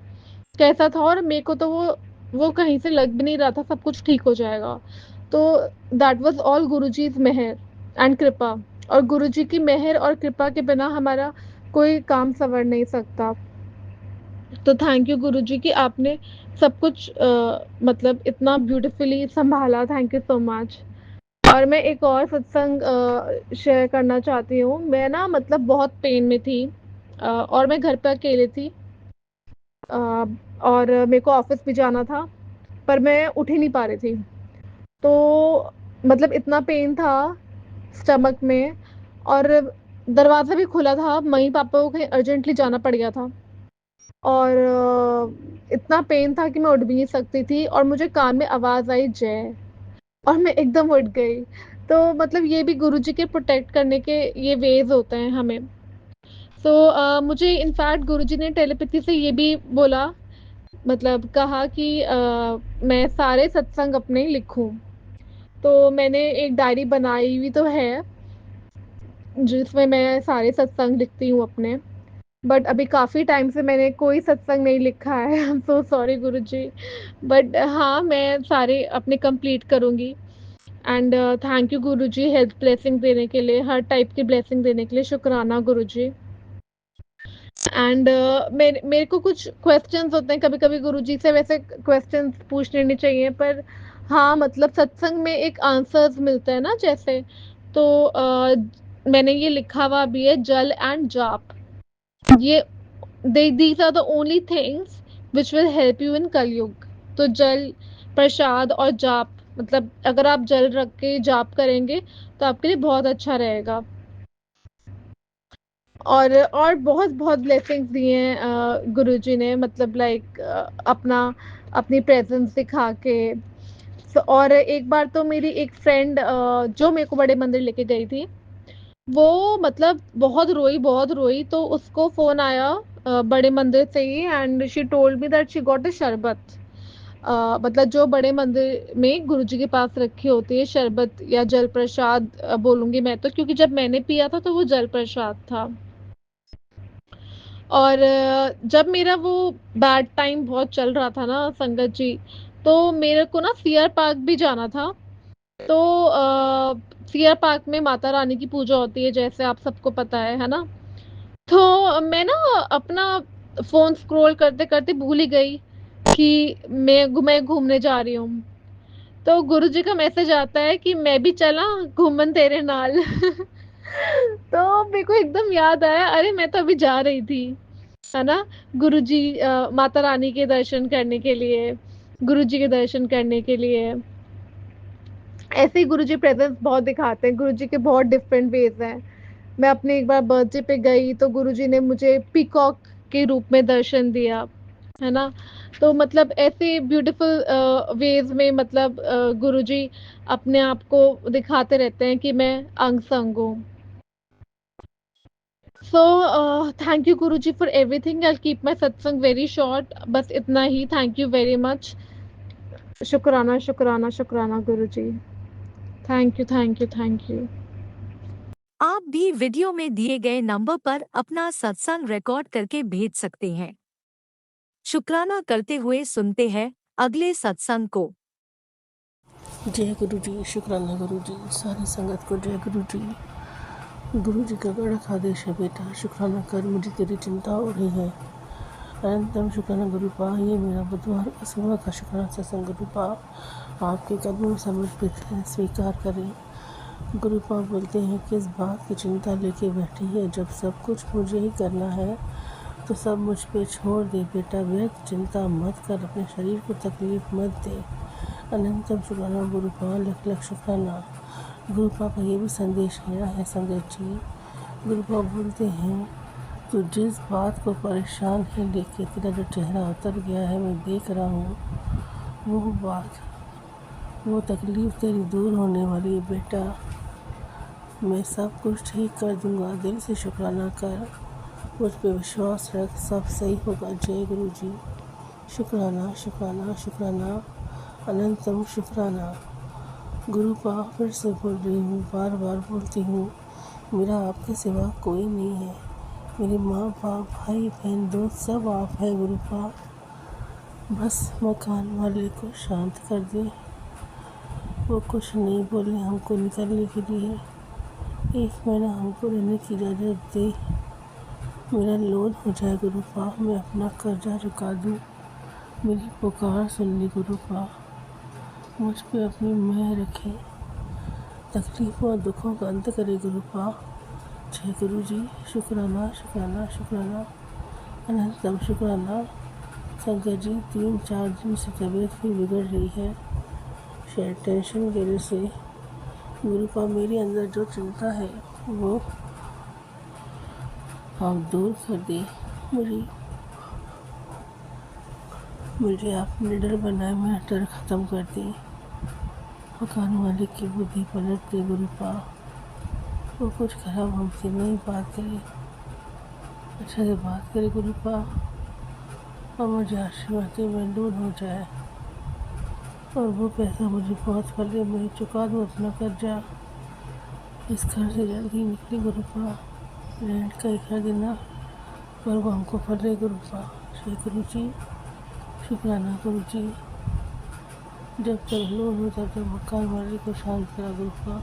कैसा था और मेरे को तो वो कहीं से लग भी नहीं रहा था सब कुछ ठीक हो जाएगा। तो दैट वाज़ ऑल गुरुजीज़ मेहर एंड कृपा और गुरुजी की मेहर और कृपा के बिना हमारा कोई काम सँवर नहीं सकता। तो थैंक यू गुरुजी कि आपने सब कुछ मतलब इतना ब्यूटीफुली सँभाला, थैंक यू सो मच। और मैं एक और सत्संग शेयर करना चाहती हूँ। मैं ना मतलब बहुत पेन में थी और मैं घर पे अकेले थी अ, और मेरे को ऑफ़िस भी जाना था, पर मैं उठ ही नहीं पा रही थी। तो मतलब इतना पेन था स्टमक में और दरवाज़ा भी खुला था, मम्मी-पापा को कहीं अर्जेंटली जाना पड़ गया था और इतना पेन था कि मैं उठ भी नहीं सकती थी और मुझे कान में आवाज़ आई जय और मैं एकदम उठ गई। तो मतलब ये भी गुरुजी के प्रोटेक्ट करने के ये वेज़ होते हैं हमें। सो मुझे इनफैक्ट गुरुजी ने टेलीपैथी से ये भी बोला मतलब कहा कि मैं सारे सत्संग अपने लिखूँ। तो मैंने एक डायरी बनाई हुई तो है, जिसमें मैं सारे सत्संग लिखती हूँ अपने। बट अभी काफ़ी टाइम से मैंने कोई सत्संग नहीं लिखा है। I am so sorry Guruji. But हाँ, मैं सारे अपने कंप्लीट करूँगी and thank you Guruji health blessing देने के लिए, हर टाइप की ब्लेसिंग देने के लिए शुक्राना गुरुजी। एंड मेरे को कुछ क्वेश्चंस होते हैं कभी-कभी गुरुजी से वैसे क्वेश्चंस पूछ लेने चाहिए पर हाँ, मतलब सत्संग में एक आंसर्स मिलते हैं ना जैसे तो मैंने ये लिखा हुआ भी है जल एंड जाप। ये these are the only things which will help you in Kalyug. तो जल, प्रसाद और जाप मतलब अगर आप जल रख के जाप करेंगे तो आपके लिए बहुत अच्छा रहेगा। और बहुत-बहुत ब्लेसिंग्स दिए हैं गुरुजी ने मतलब लाइक अपनी प्रेज़ेंस दिखा के। और एक बार तो मेरी एक फ्रेंड जो मेरे को बड़े मंदिर लेके गई थी, वो मतलब बहुत रोई तो उसको फ़ोन आया बड़े मंदिर से ही and she told me that she got a sharbat. मतलब जो बड़े मंदिर में गुरुजी के पास रखी होती है शरबत या जल प्रसाद बोलूँगी मैं तो क्योंकि जब मैंने पिया था तो वो जल प्रसाद था। और जब मेरा वो बैड टाइम बहुत चल रहा था ना संगत जी, तो मेरे को ना सीयर पार्क भी जाना था। तो सीयर पार्क में माता रानी की पूजा होती है जैसे आप सबको पता है ना? तो मैं ना अपना फ़ोन स्क्रॉल करते-करते भूल ही गई कि मैं घूमने जा रही हूँ। तो गुरुजी का मैसेज आता है कि मैं भी चला घूमन तेरे नाल। तो मेरे को एकदम याद आया अरे मैं तो अभी जा रही थी। है ना? गुरुजी माता रानी के दर्शन करने के लिए, गुरुजी के दर्शन करने के लिए। ऐसे ही गुरुजी प्रेज़ेंस बहुत दिखाते हैं, गुरुजी के बहुत डिफरेंट वेज़ हैं। मैं अपने एक बार बर्थडे पे गई तो गुरुजी ने मुझे पीकॉक के रूप में दर्शन दिया, है ना? तो मतलब ऐसे ब्यूटीफुल वेज़ में मतलब गुरुजी अपने आप को दिखाते रहते हैं कि मैं अंग-संग हूँ। So thank you Guruji for everything I will keep my satsang very short बस इतना ही थैंक यू वेरी मच शुक्राना शुक्राना शुक्राना Guruji thank you thank you thank you आप भी वीडियो में दिए गए नंबर पर अपना सत्संग रिकॉर्ड करके भेज सकते हैं। शुक्राना करते हुए सुनते हैं अगले सत्संग को। जय गुरु जी शुक्राना गुरु जी सारी संगत को जय गुरु जी। गुरु जी का बड़ा आदेश है बेटा शुक्राना कर मुझे तेरी चिंता हो रही है। अनंतम शुक्राना गुरु पा ये मेरा बुधवार का सुबह का शुक्राना सत्संग गुरु पा आपके कदमों में समर्पित है स्वीकार करें। गुरु पा बोलते हैं कि इस बात की चिंता लेके बैठी है जब सब कुछ मुझे ही करना है तो सब मुझ पे छोड़ दे बेटा व्यर्थ चिंता मत कर अपने शरीर को तकलीफ मत दे। अनंतम शुक्राना गुरुपा, लख लख शुक्राना। गुरुपा का ये भी संदेश आया है संगत जी। गुरुपा बोलते हैं तो जिस बात को परेशान है लेके तेरा जो चेहरा उतर गया है, मैं देख रहा हूँ वो बात, वो तकलीफ़ तेरी दूर होने वाली है बेटा। मैं सब कुछ ठीक कर दूंगा, दिल से शुक्राना कर, मुझ पे विश्वास रख, सब सही होगा। जय गुरु जी। शुक्राना शुक्राना शुक्राना, अनंतम शुक्राना। गुरुपा फिर से बोल रही हूँ, बार बार बोलती हूँ, मेरा आपके सिवा कोई नहीं है। मेरी माँ बाप भाई बहन दोस्त सब आप है गुरुपा। बस मकान वाले को शांत कर दे, वो कुछ नहीं बोले हमको निकलने के लिए। 1 महीना हमको रहने की इजाज़त दे, मेरा लोन हो जाए गुरुपा, मैं अपना कर्जा चुका दूँ। मेरी पुकार सुन ली गुरुपा, मुझ पे अपनी मेहर रखे, तकलीफ़ों और दुखों का अंत करे गुरुपा। जय गुरु जी। शुक्राना शुक्राना शुक्राना, अनंतम शुक्राना। संगत जी 3-4 दिन से तबीयत भी बिगड़ रही है, शायद टेंशन की वजह से। गुरुपा मेरे अंदर जो चिंता है वो आप दूर कर दे। मुझे आप निडर बनाए, मेरा डर ख़त्म कर दे। मकान मालिक की बुद्धि पलट दे गुरुपा, वो कुछ खराब हमसे नहीं बात करे, अच्छा से बात करे गुरुपा, और मुझे आशीर्वाद दे, मैं दूर हो जाए और वो पैसा मुझे बहुत फले, मैं चुका दूँ अपना कर्जा। इस घर से जल्दी निकली गुरुपा, रेंट का ही घर देना पर वो हमको फले गुरुपा। जय गुरु जी। शुक्राना गुरु जी। जब तक लोन हो तब तक मकान वाले को शांत करा गुरुपा।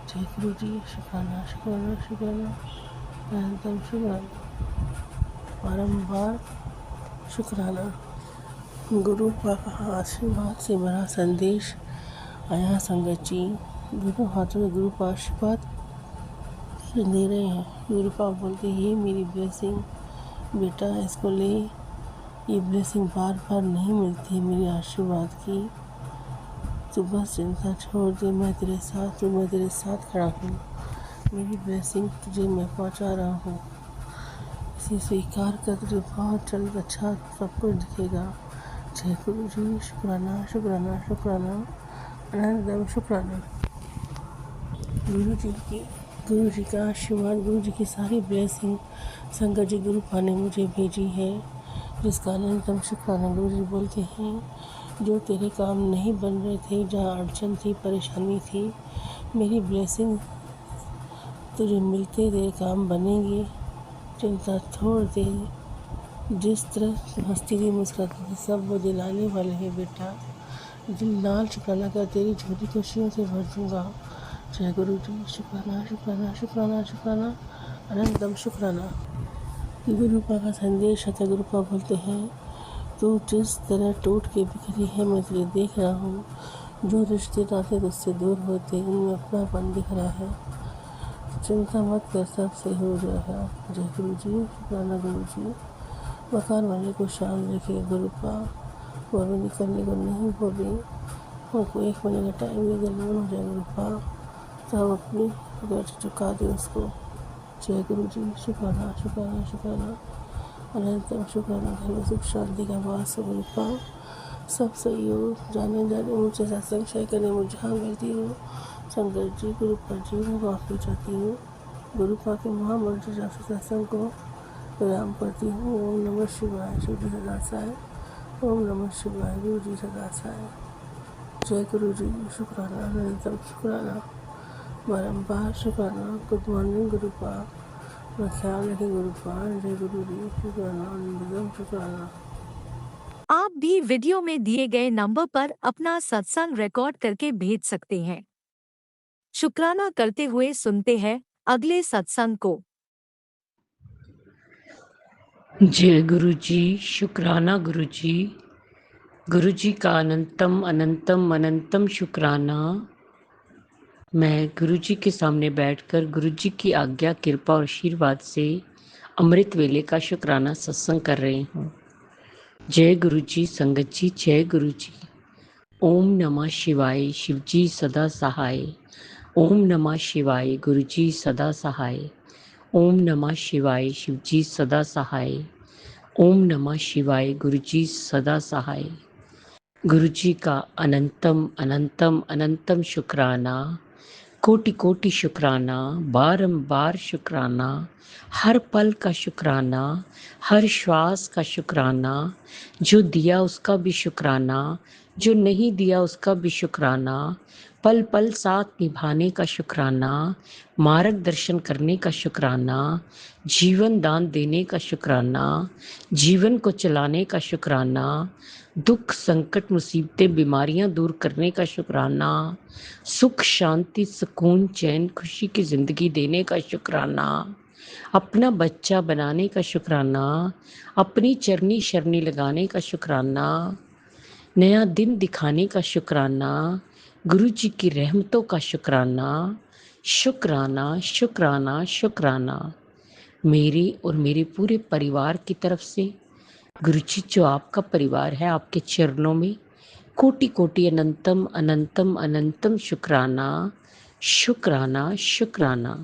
जय गुरु जी। शुक्राना शुक्राना शुक्राना, अनंतम शुक्राना, बारंबार शुक्राना। गुरु का आशीर्वाद से बड़ा संदेश आया संगत जी। दोनों हाथों में गुरु का आशीर्वाद दे रहे हैं। गुरु का बोलते ही मेरी ब्लेसिंग बेटा, इसको ले, ये ब्लेसिंग बार बार नहीं मिलती है मेरी आशीर्वाद की। तू बस चिंता छोड़ दे, मैं तेरे साथ हूँ, मैं तेरे साथ खड़ा हूँ। मेरी ब्लेसिंग तुझे मैं पहुँचा रहा हूँ, इसे स्वीकार कर, तुझे बहुत जल्द अच्छा सब कुछ दिखेगा। जय गुरु जी। शुक्राना शुक्राना शुक्राना, अनंतम शुक्राना। गुरु जी का आशीर्वाद, गुरु जी की सारी ब्लेसिंग संगत जी गुरुपा ने मुझे भेजी है, जिसका अनंतम शुक्राना। गुरु जी बोलते हैं जो तेरे काम नहीं बन रहे थे, जहाँ अड़चन थी, परेशानी थी, मेरी ब्लेसिंग तुझे मिलते तेरे काम बनेंगे, चिंता छोड़ दे। जिस तरह हंसती थी मुस्कुराती थी सब वो दिलाने वाले हैं बेटा। दिल लाल शुक्राना कर, तेरी झोली खुशियों से भर दूँगा। जय गुरु जी। शुक्राना शुक्राना शुक्राना शुक्राना, अनंतम शुक्राना। गुरुपा का संदेश है। गुरुपा बोलते हैं तू जिस तरह टूट के बिखरी है मैं तुझे देख रहा हूँ, जो रिश्ते नाते तुझसे दूर होते उनमें अपनापन दिख रहा है, चिंता मत कर, सब सही हो जाएगा। जय गुरु जी। शुक्राना गुरु जी। मकान वाले को शांत रखे गुरुपा, वो अभी निकलने को नहीं बोले, हमको 1 महीने का टाइम भी अगर लोन हो जाए गुरुपा तो हम अपनी कर्ज चुका दें उसको। जय गुरु जी। शुक्राना शुक्राना शुक्राना, अनंतम शुक्राना। घर में सुख शांति का वास हो गुरुपा, सब सही हो। जाने जाने मुझे सत्संग शेयर करने में जहाँ गलती हो संगत जी गुरुपा जी मैं माफ़ी चाहती हूँ। गुरुपा के महामंत्र जब से सत्संग को विराम करती हूँ। ओम नमः शिवाय। शिव जी सदा सहाय। ओम नमः शिवाय। गुरु जी सदा सहाय। जय गुरु जी। शुक्राना अनंतम शुक्राना, बारंबार शुक्राना। गुड मॉर्निंग गुरुपा, मैं ख्याल रखें गुरुपा। जय गुरु जी। शुक्राना अनंतम शुक्राना। आप भी वीडियो में दिए गए नंबर पर अपना सत्संग रिकॉर्ड करके भेज सकते हैं। शुक्राना करते हुए सुनते हैं अगले सत्संग को। जय गुरु जी। शुक्राना गुरु जी। गुरु जी का अनंतम अनंतम अनंतम शुक्राना। मैं गुरु जी के सामने बैठकर गुरु जी की आज्ञा कृपा और आशीर्वाद से अमृत वेले का शुक्राना सत्संग कर रही हूँ। जय गुरु जी। संगत जी जय गुरु जी। ओम नमः शिवाय शिवजी सदा सहाय। ओम नमः शिवाय गुरुजी सदा सहाय। ओम नमः शिवाय शिवजी सदा सहाय। ओम नमः शिवाय गुरुजी सदा सहाय। गुरुजी का अनंतम अनंतम अनंतम शुक्राना, कोटि कोटि शुक्राना, बारंबार शुक्राना, हर पल का शुक्राना, हर श्वास का शुक्राना, जो दिया उसका भी शुक्राना, जो नहीं दिया उसका भी शुक्राना, पल पल साथ निभाने का शुक्राना, मार्गदर्शन करने का शुक्राना, जीवन दान देने का शुक्राना, जीवन को चलाने का शुक्राना, दुख संकट मुसीबतें बीमारियां दूर करने का शुक्राना, सुख शांति सुकून चैन खुशी की ज़िंदगी देने का शुक्राना, अपना बच्चा बनाने का शुक्राना, अपनी चरनी शरनी लगाने का शुक्राना, नया दिन दिखाने का शुक्राना, गुरु जी की रहमतों का शुक्राना, शुक्राना शुक्राना शुक्राना। मेरी और मेरे पूरे परिवार की तरफ से गुरु जी जो आपका परिवार है, आपके चरणों में कोटि कोटि अनंतम अनंतम अनंतम शुक्राना शुक्राना शुक्राना।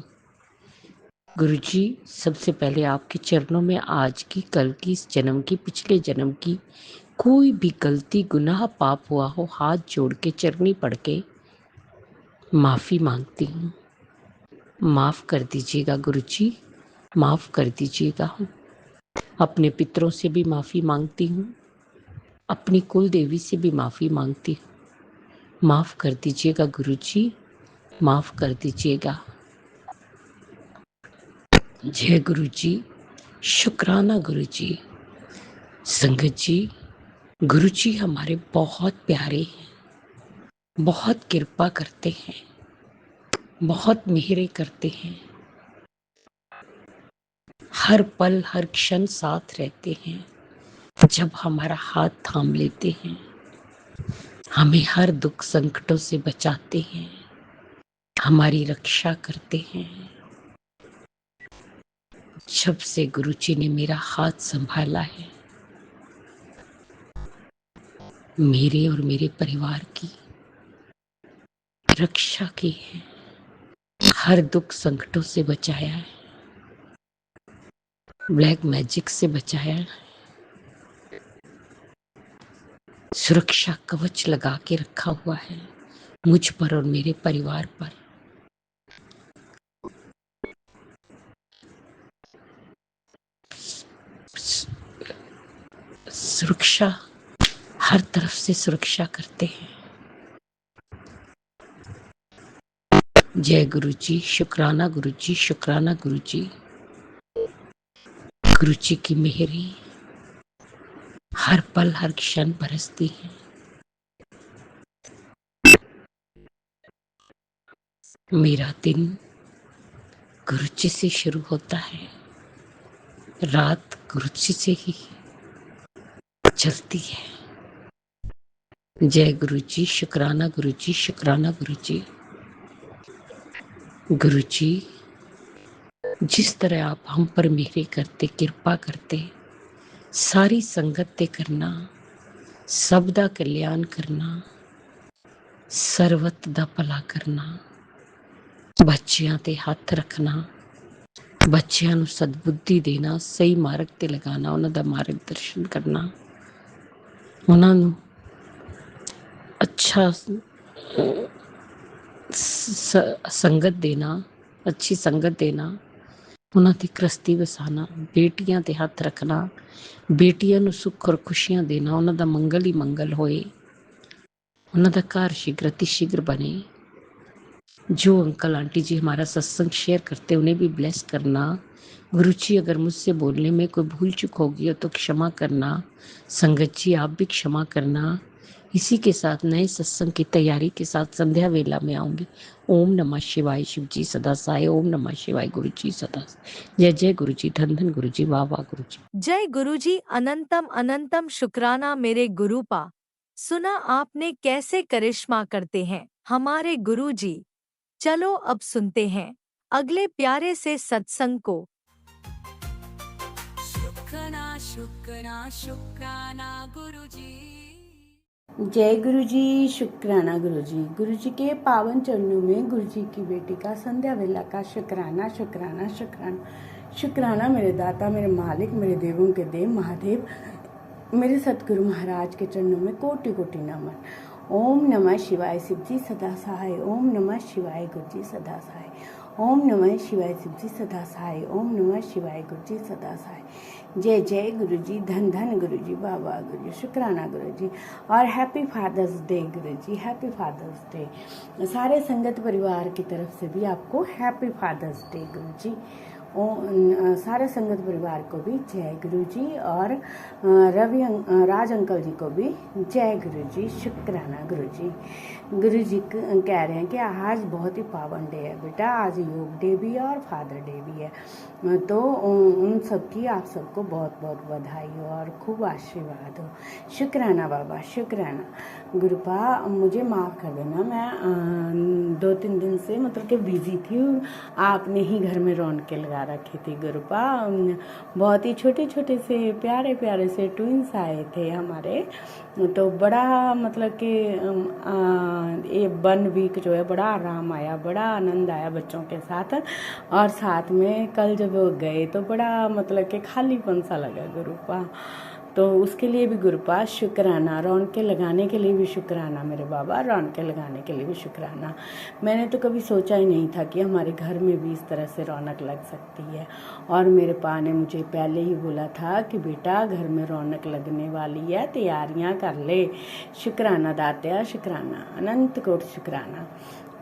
गुरुजी सबसे पहले आपके चरणों में आज की, कल की, इस जन्म की, पिछले जन्म की कोई भी गलती गुनाह पाप हुआ हो, हाथ जोड़ के चरनी पढ़ के माफ़ी मांगती हूँ। माफ़ कर दीजिएगा गुरुजी, माफ़ कर दीजिएगा। अपने पितरों से भी माफ़ी मांगती हूँ, अपनी कुल देवी से भी माफ़ी मांगती हूँ। माफ़ कर दीजिएगा गुरुजी, माफ़ कर दीजिएगा। जय गुरुजी, शुक्राना गुरुजी। संगत जी, गुरुजी हमारे बहुत प्यारे हैं, बहुत कृपा करते हैं, बहुत मेहरे करते हैं, हर पल हर क्षण साथ रहते हैं। जब हमारा हाथ थाम लेते हैं, हमें हर दुख संकटों से बचाते हैं, हमारी रक्षा करते हैं। जब से गुरुजी ने मेरा हाथ संभाला है, मेरे और मेरे परिवार की रक्षा की है, हर दुख संकटों से बचाया है, ब्लैक मैजिक से बचाया है, सुरक्षा कवच लगा के रखा हुआ है मुझ पर और मेरे परिवार पर। सुरक्षा, हर तरफ से सुरक्षा करते हैं। जय गुरुजी, शुक्राना गुरुजी, शुक्राना गुरुजी। गुरुजी की मेहरी हर पल हर क्षण बरसती है। मेरा दिन गुरुजी से शुरू होता है, रात गुरुजी से ही चलती है। जय गुरुजी, शुक्राना गुरुजी, शुक्राना गुरुजी। गुरुजी, जिस तरह आप हम पर मेहरे करते, कृपा करते, सारी संगत करना, सब दा कल्याण करना, ਸਰਬਤ ਦਾ ਭਲਾ ਕਰਨਾ, ਬੱਚਿਆਂ ਤੇ ਹੱਥ ਰੱਖਣਾ, ਬੱਚਿਆਂ ਨੂੰ ਸਦਬੁੱਧੀ ਦੇਣਾ, ਸਹੀ ਮਾਰਗ ਤੇ ਲਗਾਉਣਾ, ਉਹਨਾਂ ਦਾ ਮਾਰਗਦਰਸ਼ਨ ਕਰਨਾ, ਉਹਨਾਂ ਨੂੰ ਅੱਛਾ ਸੰਗਤ ਦੇਣਾ, ਅੱਛੀ ਸੰਗਤ ਦੇਣਾ, ਉਹਨਾਂ ਦੀ ਗ੍ਰਸਤੀ ਵਸਾਉਣਾ, ਬੇਟੀਆਂ ਤੇ ਹੱਥ ਰੱਖਣਾ, ਬੇਟੀਆਂ ਨੂੰ ਸੁੱਖ ਔਰ ਖੁਸ਼ੀਆਂ ਦੇਣਾ, ਉਹਨਾਂ ਦਾ ਮੰਗਲ ਹੀ ਮੰਗਲ ਹੋਏ, ਉਹਨਾਂ ਦਾ ਘਰ शीघ्र अतिशीघ्र बने। जो अंकल आंटी जी हमारा सत्संग शेयर करते उन्हें भी ब्लेस करना। गुरु जी, अगर मुझसे बोलने में कोई भूल चूक होगी तो क्षमा करना। संगत जी, आप भी क्षमा करना। इसी के साथ नए सत्संग की तैयारी के साथ संध्या वेला में आऊंगी। ओम नमः शिवाय, शिव जी सदा साय। ओम नमः शिवाय, गुरु जी सदा साय। जय जय गुरु जी, धन धन गुरु जी, वाह वाह गुरु जी। जय गुरुजी, अनंतम अनंतम शुक्राना मेरे गुरुपा। सुना आपने कैसे करिश्मा करते हैं हमारे गुरुजी। चलो अब सुनते हैं अगले प्यारे से सत्संग को। शुक्राना शुक्राना शुक्राना गुरुजी। जय गुरु जी, शुक्राना गुरु जी। गुरु जी के पावन चरणों में गुरु जी की बेटी का संध्या वेला का शुक्राना शुक्राना शुक्राना शुक्राना। मेरे दाता, मेरे मालिक, मेरे देवों के देव महादेव, मेरे सतगुरु महाराज के चरणों में कोटि कोटि नमन। ओम नमः शिवाय, शिव जी सदा सहाय। ओम नमः शिवाय, गुरु जी सदा सहाय। ओम नमः शिवाय, शिव जी सदा सहाय। ओम नमः शिवाय, गुरु जी सदा सहाय। जय जय गुरु जी, धन धन गुरु जी, बाबा गुरु जी, शुक्राना गुरु जी। और हैप्पी फादर्स डे गुरु जी, हैप्पी फादर्स डे। सारे संगत परिवार की तरफ से भी आपको हैप्पी फादर्स डे गुरु जी। सारे संगत परिवार को भी जय गुरु जी, और राज अंकल जी को भी जय गुरु जी, शुक्राना गुरु जी। गुरु जी कह रहे हैं कि आज बहुत ही पावन डे है बेटा, आज योग डे भी है और फादर डे भी है। तो उन सबकी आप सबको बहुत बहुत बधाई हो और खूब आशीर्वाद हो। शुक्राना बाबा, शुक्राना। गुरुपा मुझे माफ़ कर देना, मैं 2-3 दिन से मतलब कि बिजी थी। आपने ही घर में रौनकें लगा रखी थी गुरुपा। बहुत ही छोटे छोटे से प्यारे प्यारे से ट्विंस आए थे हमारे, तो बड़ा मतलब कि ये 1 वीक जो है बड़ा आराम आया, बड़ा आनंद आया बच्चों के साथ। और साथ में कल जब वो गए तो बड़ा मतलब कि खालीपन सा लगा गुरुपा, तो उसके लिए भी गुरुपा शुक्राना। रौनकें लगाने के लिए भी शुक्राना मेरे बाबा, रौनकें लगाने के लिए भी शुक्राना। मैंने तो कभी सोचा ही नहीं था कि हमारे घर में भी इस तरह से रौनक लग सकती है। और मेरे पा ने मुझे पहले ही बोला था कि बेटा घर में रौनक लगने वाली है, तैयारियां कर ले। शुक्राना दात्या, शुक्राना, अनंत कोट शुक्राना।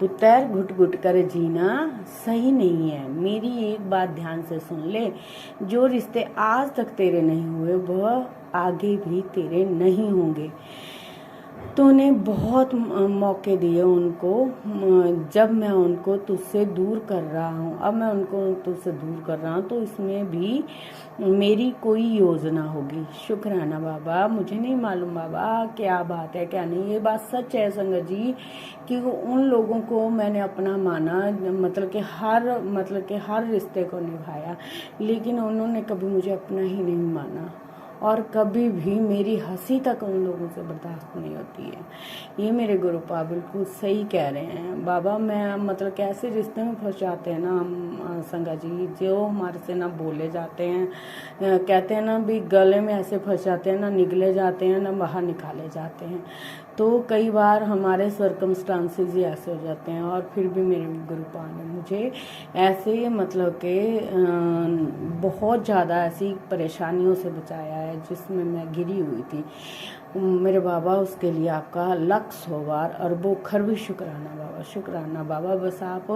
पुत्र, घुट घुट कर जीना सही नहीं है। मेरी एक बात ध्यान से सुन ले, जो रिश्ते आज तक तेरे नहीं हुए वह आगे भी तेरे नहीं होंगे। तूने बहुत मौके दिए उनको, जब मैं उनको तुझसे दूर कर रहा हूँ, अब मैं उनको तुझसे दूर कर रहा हूँ, तो इसमें भी मेरी कोई योजना होगी। शुक्राना बाबा, मुझे नहीं मालूम बाबा क्या बात है क्या नहीं। ये बात सच है संगत जी कि उन लोगों को मैंने अपना माना, मतलब कि हर रिश्ते को निभाया, लेकिन उन्होंने कभी मुझे अपना ही नहीं माना। और कभी भी मेरी हंसी तक उन लोगों से बर्दाश्त नहीं होती है। ये मेरे गुरुपा बिल्कुल सही कह रहे हैं बाबा। मैं मतलब कैसे रिश्ते में फंस जाते हैं ना हम संगत जी, जो हमारे से ना बोले जाते हैं, कहते हैं ना भी गले में ऐसे फंस जाते हैं, ना निगले जाते हैं ना बाहर निकाले जाते हैं। तो कई बार हमारे सर्कमस्टांसेस ही ऐसे हो जाते हैं। और फिर भी मेरे गुरुपा ने मुझे ऐसे मतलब कि बहुत ज़्यादा ऐसी परेशानियों से बचाया है जिसमें मैं गिरी हुई थी। मेरे बाबा उसके लिए आपका लाख सौ बार अरबों खरबी शुक्राना बाबा, शुक्राना बाबा। बस आप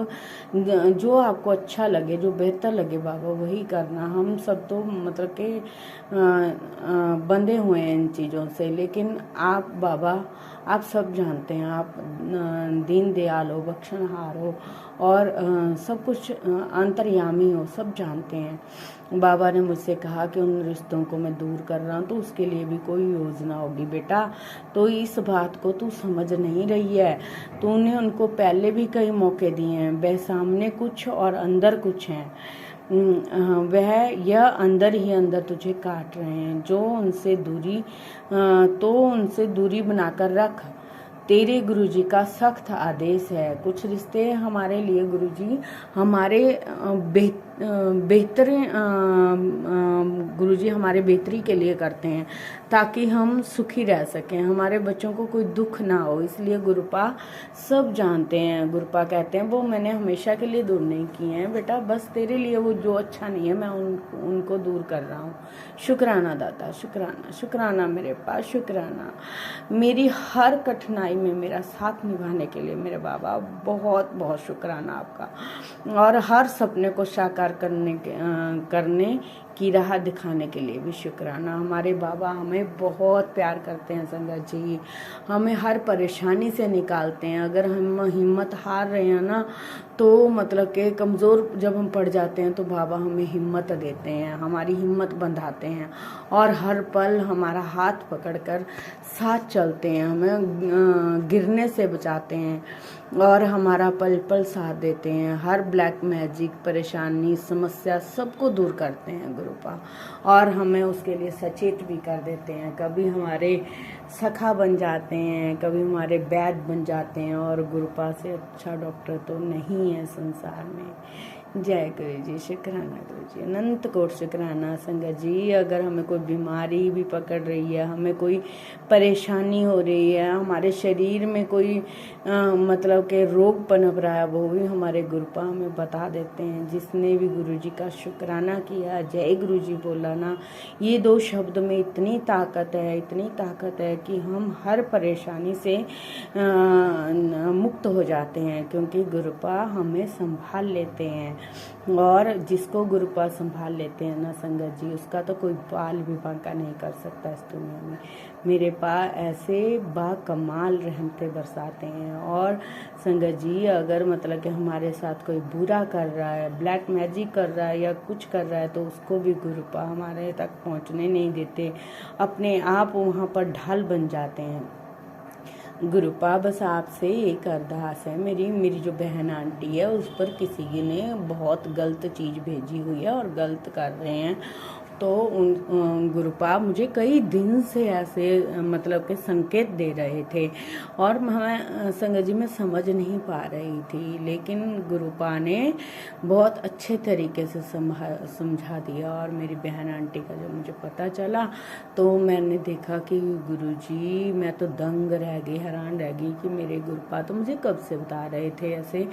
जो आपको अच्छा लगे, जो बेहतर लगे बाबा वही करना। हम सब तो मतलब कि बंधे हुए हैं इन चीज़ों से, लेकिन आप बाबा आप सब जानते हैं, आप दीन दयाल हो, बख्शनहार हो और सब कुछ अंतर्यामी हो, सब जानते हैं। बाबा ने मुझसे कहा कि उन रिश्तों को मैं दूर कर रहा हूँ, तो उसके लिए भी कोई योजना होगी बेटा। तो इस बात को तू समझ नहीं रही है। तूने उनको पहले भी कई मौके दिए हैं, वह सामने कुछ और अंदर कुछ हैं। वह यह अंदर ही अंदर तुझे काट रहे हैं। तो उनसे दूरी बनाकर रख। तेरे गुरुजी का सख्त आदेश है। कुछ रिश्ते हमारे लिए गुरुजी हमारे बेहतरी गुरुजी हमारे बेहतरी के लिए करते हैं, ताकि हम सुखी रह सकें, हमारे बच्चों को कोई दुख ना हो। इसलिए गुरुपा सब जानते हैं। गुरुपा कहते हैं वो मैंने हमेशा के लिए दूर नहीं किए हैं बेटा, बस तेरे लिए वो जो अच्छा नहीं है मैं उनको दूर कर रहा हूँ। शुक्राना दाता, शुक्राना, शुक्राना मेरे पास, शुक्राना। मेरी हर कठिनाई में मेरा साथ निभाने के लिए मेरे बाबा बहुत बहुत शुक्राना आपका। और हर सपने को साकार करने की राह दिखाने के लिए भी शुक्राना। हमारे बाबा हमें बहुत प्यार करते हैं संगत जी, हमें हर परेशानी से निकालते हैं। अगर हम हिम्मत हार रहे हैं ना, तो मतलब कि कमज़ोर जब हम पड़ जाते हैं तो बाबा हमें हिम्मत देते हैं, हमारी हिम्मत बंधाते हैं और हर पल हमारा हाथ पकड़कर साथ चलते हैं, हमें गिरने से बचाते हैं और हमारा पल पल साथ देते हैं। हर ब्लैक मैजिक, परेशानी, समस्या सबको दूर करते हैं गुरु गुरुपा, और हमें उसके लिए सचेत भी कर देते हैं। कभी हमारे सखा बन जाते हैं, कभी हमारे वैद्य बन जाते हैं, और गुरुपा से अच्छा डॉक्टर तो नहीं है संसार में। जय गुरु जी, शुक्राना गुरु जी, अनंत कोट शुक्राना संगत जी। अगर हमें कोई बीमारी भी पकड़ रही है, हमें कोई परेशानी हो रही है, हमारे शरीर में कोई मतलब कि रोग पनप रहा है, वो भी हमारे गुरुपा हमें बता देते हैं। जिसने भी गुरु जी का शुक्राना किया, जय गुरु जी बोला ना, ये 2 शब्द में इतनी ताकत है, इतनी ताकत है कि हम हर परेशानी से मुक्त हो जाते हैं, क्योंकि गुरुपा हमें संभाल लेते हैं। और जिसको गुरुपा संभाल लेते हैं ना संगत जी, उसका तो कोई बाल भी बांका नहीं कर सकता इस दुनिया में। मेरे पा ऐसे बाकमाल रहमतें बरसाते हैं। और संगत जी, अगर मतलब कि हमारे साथ कोई बुरा कर रहा है, ब्लैक मैजिक कर रहा है या कुछ कर रहा है, तो उसको भी गुरुपा हमारे तक पहुंचने नहीं देते, अपने आप वहाँ पर ढाल बन जाते हैं। गुरुपा बस आपसे एक अरदास है मेरी जो बहन आंटी है, उस पर किसी ने बहुत गलत चीज़ भेजी हुई है और गलत कर रहे हैं। तो गुरुपा मुझे कई दिन से ऐसे मतलब के संकेत दे रहे थे, और मैं संगत जी में समझ नहीं पा रही थी, लेकिन गुरुपा ने बहुत अच्छे तरीके से समझा दिया। और मेरी बहन आंटी का जब मुझे पता चला, तो मैंने देखा कि गुरुजी, मैं तो दंग रह गई, हैरान रह गई कि मेरे गुरुपा तो मुझे कब से बता रहे थे ऐसे।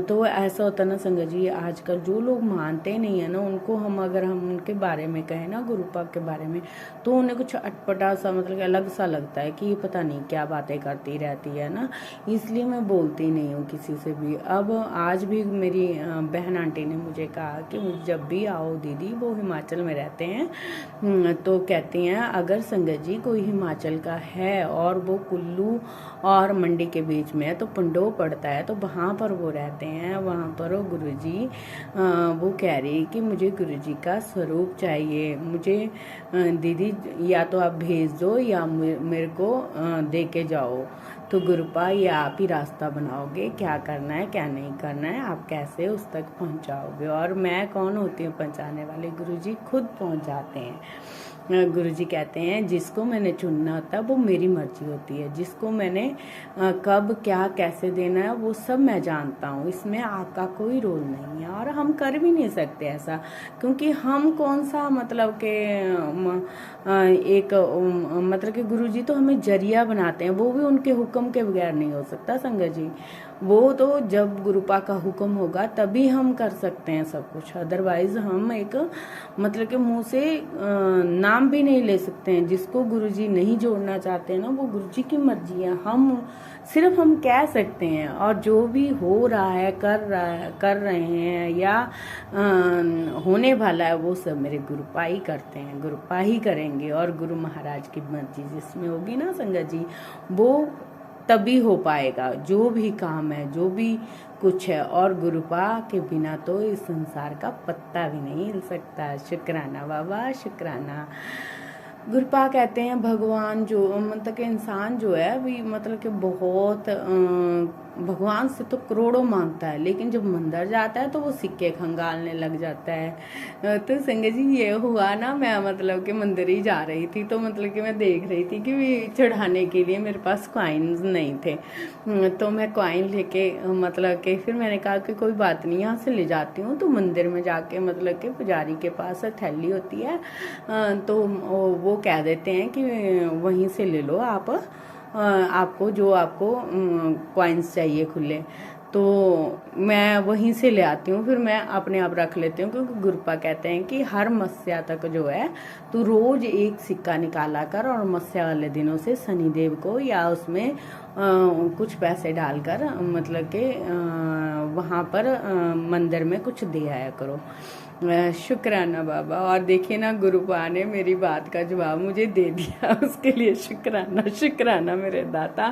तो ऐसा होता ना संगत जी, आजकल जो लोग मानते नहीं है ना, उनको अगर हम उनके बारे में कहें ना, गुरुपा के बारे में, तो उन्हें कुछ अटपटा सा मतलब अलग सा लगता है कि ये पता नहीं क्या बातें करती रहती है ना, इसलिए मैं बोलती नहीं हूँ किसी से भी। अब आज भी मेरी बहन आंटी ने मुझे कहा कि जब भी आओ दीदी, वो हिमाचल में रहते हैं, तो कहती हैं अगर संगत जी कोई हिमाचल का है और वो कुल्लू और मंडी के बीच में है, तो पंडो पड़ता है, तो वहाँ पर वो रहते हैं, वहाँ पर वो गुरुजी, वो कह रही कि मुझे गुरुजी का स्वरूप चाहिए, मुझे दीदी या तो आप भेज दो या मेरे को दे के जाओ। तो गुरुपा, ये आप ही रास्ता बनाओगे, क्या करना है क्या नहीं करना है, आप कैसे उस तक पहुंचाओगे। और मैं कौन होती हूँ पहुंचाने वाले, गुरुजी खुद पहुंच जाते हैं। गुरुजी कहते हैं जिसको मैंने चुनना होता है वो मेरी मर्जी होती है, जिसको मैंने कब क्या कैसे देना है वो सब मैं जानता हूँ, इसमें आपका कोई रोल नहीं है। और हम कर भी नहीं सकते ऐसा, क्योंकि हम कौन सा मतलब के एक मतलब कि गुरुजी तो हमें जरिया बनाते हैं, वो भी उनके हुक्म के बगैर नहीं हो सकता संगत जी। वो तो जब गुरुपा का हुक्म होगा तभी हम कर सकते हैं सब कुछ, अदरवाइज हम एक मतलब के मुंह से नाम भी नहीं ले सकते हैं। जिसको गुरुजी नहीं जोड़ना चाहते हैं ना, वो गुरुजी की मर्जी है, सिर्फ हम कह सकते हैं। और जो भी हो रहा है, कर रहे हैं या होने वाला है, वो सब मेरे गुरुपा ही करते हैं, गुरुपा ही करेंगे। और गुरु महाराज की मर्जी जिसमें होगी ना संगत जी, वो तभी हो पाएगा जो भी काम है, जो भी कुछ है। और गुरुपा के बिना तो इस संसार का पत्ता भी नहीं हिल सकता। शुक्राना बाबा, शुक्राना। गुरुपा कहते हैं भगवान जो मतलब कि इंसान जो है अभी मतलब कि बहुत भगवान से तो करोड़ों मांगता है, लेकिन जब मंदिर जाता है तो वो सिक्के खंगालने लग जाता है। तो संगत जी ये हुआ ना, मैं मतलब कि मंदिर ही जा रही थी, तो मतलब कि मैं देख रही थी कि चढ़ाने के लिए मेरे पास कॉइन्स नहीं थे, तो मैं कॉइन लेके मतलब कि फिर मैंने कहा कि कोई बात नहीं, यहाँ से ले जाती हूँ। तो मंदिर में जाके मतलब कि पुजारी के पास थैली होती है, तो वो कह देते हैं कि वहीं से ले लो आप, आपको जो आपको कॉइन्स चाहिए खुले, तो मैं वहीं से ले आती हूँ, फिर मैं अपने आप रख लेती हूँ। क्योंकि गुरुपा कहते हैं कि हर मस्या तक जो है तो रोज एक सिक्का निकाला कर, और मस्या वाले दिनों से शनिदेव को या उसमें कुछ पैसे डालकर मतलब कि वहाँ पर मंदिर में कुछ दे आया करो। शुक्राना बाबा। और देखिए ना, गुरुपा ने मेरी बात का जवाब मुझे दे दिया, उसके लिए शुक्राना, शुक्राना मेरे दाता।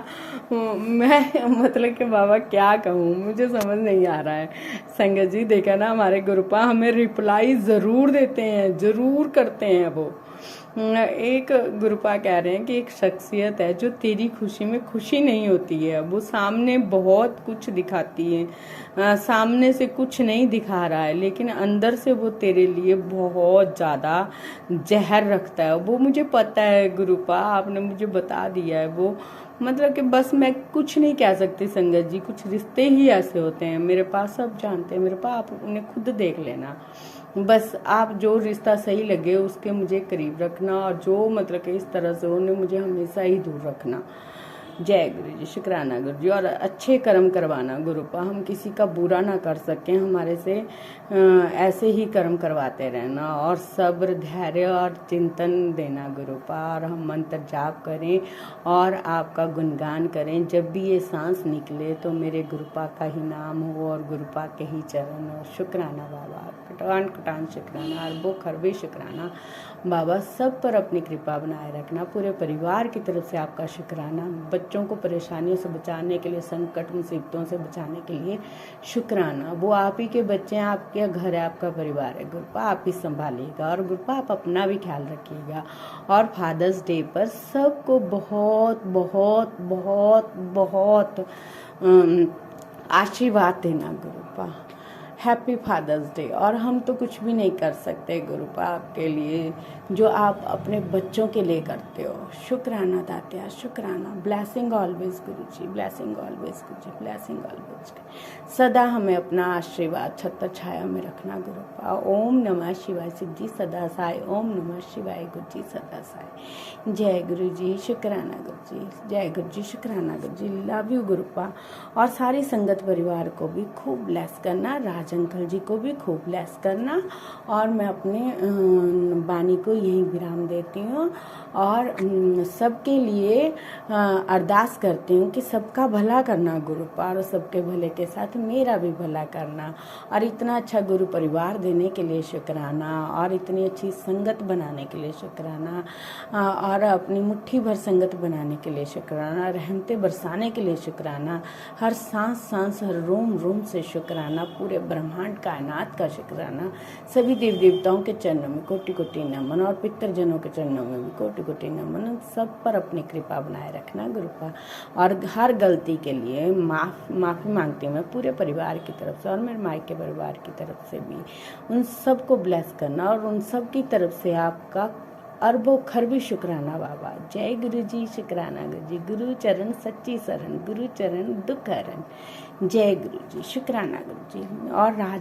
मैं मतलब कि बाबा क्या कहूँ, मुझे समझ नहीं आ रहा है। संगत जी देखा ना, हमारे गुरुपा हमें रिप्लाई ज़रूर देते हैं, ज़रूर करते हैं वो। एक गुरुपा कह रहे हैं कि एक शख्सियत है जो तेरी खुशी में खुशी नहीं होती है, वो सामने बहुत कुछ दिखाती है, सामने से कुछ नहीं दिखा रहा है, लेकिन अंदर से वो तेरे लिए बहुत ज़्यादा जहर रखता है। वो मुझे पता है गुरुपा, आपने मुझे बता दिया है वो, मतलब कि बस मैं कुछ नहीं कह सकती संगत जी, कुछ रिश्ते ही ऐसे होते हैं। मेरे पास सब जानते हैं मेरे पास, आप उन्हें खुद देख लेना। बस आप जो रिश्ता सही लगे उसके मुझे करीब रखना, और जो मतलब कि इस तरह से उन्हें मुझे हमेशा ही दूर रखना। जय गुरु जी, शुक्राना गुरु जी। और अच्छे कर्म करवाना गुरुपा, हम किसी का बुरा ना कर सकें, हमारे से ऐसे ही कर्म करवाते रहना, और सब्र धैर्य और चिंतन देना गुरुपा। और हम मंत्र जाप करें और आपका गुणगान करें, जब भी ये सांस निकले तो मेरे गुरुपा का ही नाम हो और गुरुपा के ही चरण हो। शुक्राना बाबा, कटान कटान शुक्राना, अरबों खरबे शुक्राना बाबा। सब पर अपनी कृपा बनाए रखना, पूरे परिवार की तरफ से आपका शुक्राना। बच्चों को परेशानियों से बचाने के लिए, संकट मुसीबतों से बचाने के लिए शुक्राना। वो आप ही के बच्चे हैं, आपके घर है, आपका परिवार है गुरुपा, आप ही संभालिएगा। और गुरुपा आप अपना भी ख्याल रखिएगा। और फादर्स डे पर सबको बहुत बहुत बहुत बहुत आशीर्वाद देना गुरुपा। Happy father's day. और हम तो कुछ भी नहीं कर सकते गुरुपा आपके लिए, जो आप अपने बच्चों के लिए करते हो। शुक्राना दात्या, शुक्राना। ब्लेसिंग ऑलवेज गुरु जी, ब्लेसिंग ऑलवेज गुरु जी, ब्लेसिंग ऑलवेज। सदा हमें अपना आशीर्वाद छत्र छाया में रखना गुरुपा। ओम नमः शिवाय सिद्धि सदा साई, ओम नमः शिवाय गुरु जी सदा साई। जय गुरु जी, शुक्राना गुरु जी, जय गुरु जी, शुक्राना गुरु जी। Love you गुरुपा। और सारी संगत परिवार को भी खूब ब्लेस करना, राज अंकल जी को भी खूब ब्लेस करना। और मैं अपने वाणी को यही विराम देती हूँ, और सबके लिए अरदास करती हूँ कि सबका भला करना गुरुपा, और सबके भले के साथ मेरा भी भला करना। और इतना अच्छा गुरु परिवार देने के लिए शुक्राना, और इतनी अच्छी संगत बनाने के लिए शुक्राना, और अपनी मुट्ठी भर संगत बनाने के लिए शुक्राना, रहमतें बरसाने के लिए शुक्राना, हर सांस सांस हर रोम रोम से शुक्राना, पूरे ब्रह्मांड कायनात का शुक्राना। सभी देव देवताओं के चरणों में कोटि कोटि नमन, और पितरजनों के चरणों में भी कोटि कोटि नमन। सब पर अपनी कृपा बनाए रखना गुरुपा। और हर गलती के लिए माफ़ी मांगती हूँ मैं पूरे परिवार की तरफ से, और मेरे मायके परिवार की तरफ से भी। उन सबको ब्लेस करना, और उन सब की तरफ से आपका अरबों खरबी शुक्राना बाबा। जय गुरु जी, शुक्राना गुरु जी। गुरु चरण सच्ची शरण, गुरु चरण दुख हरण। जय गुरु जी, शुक्राना गुरु जी। और राज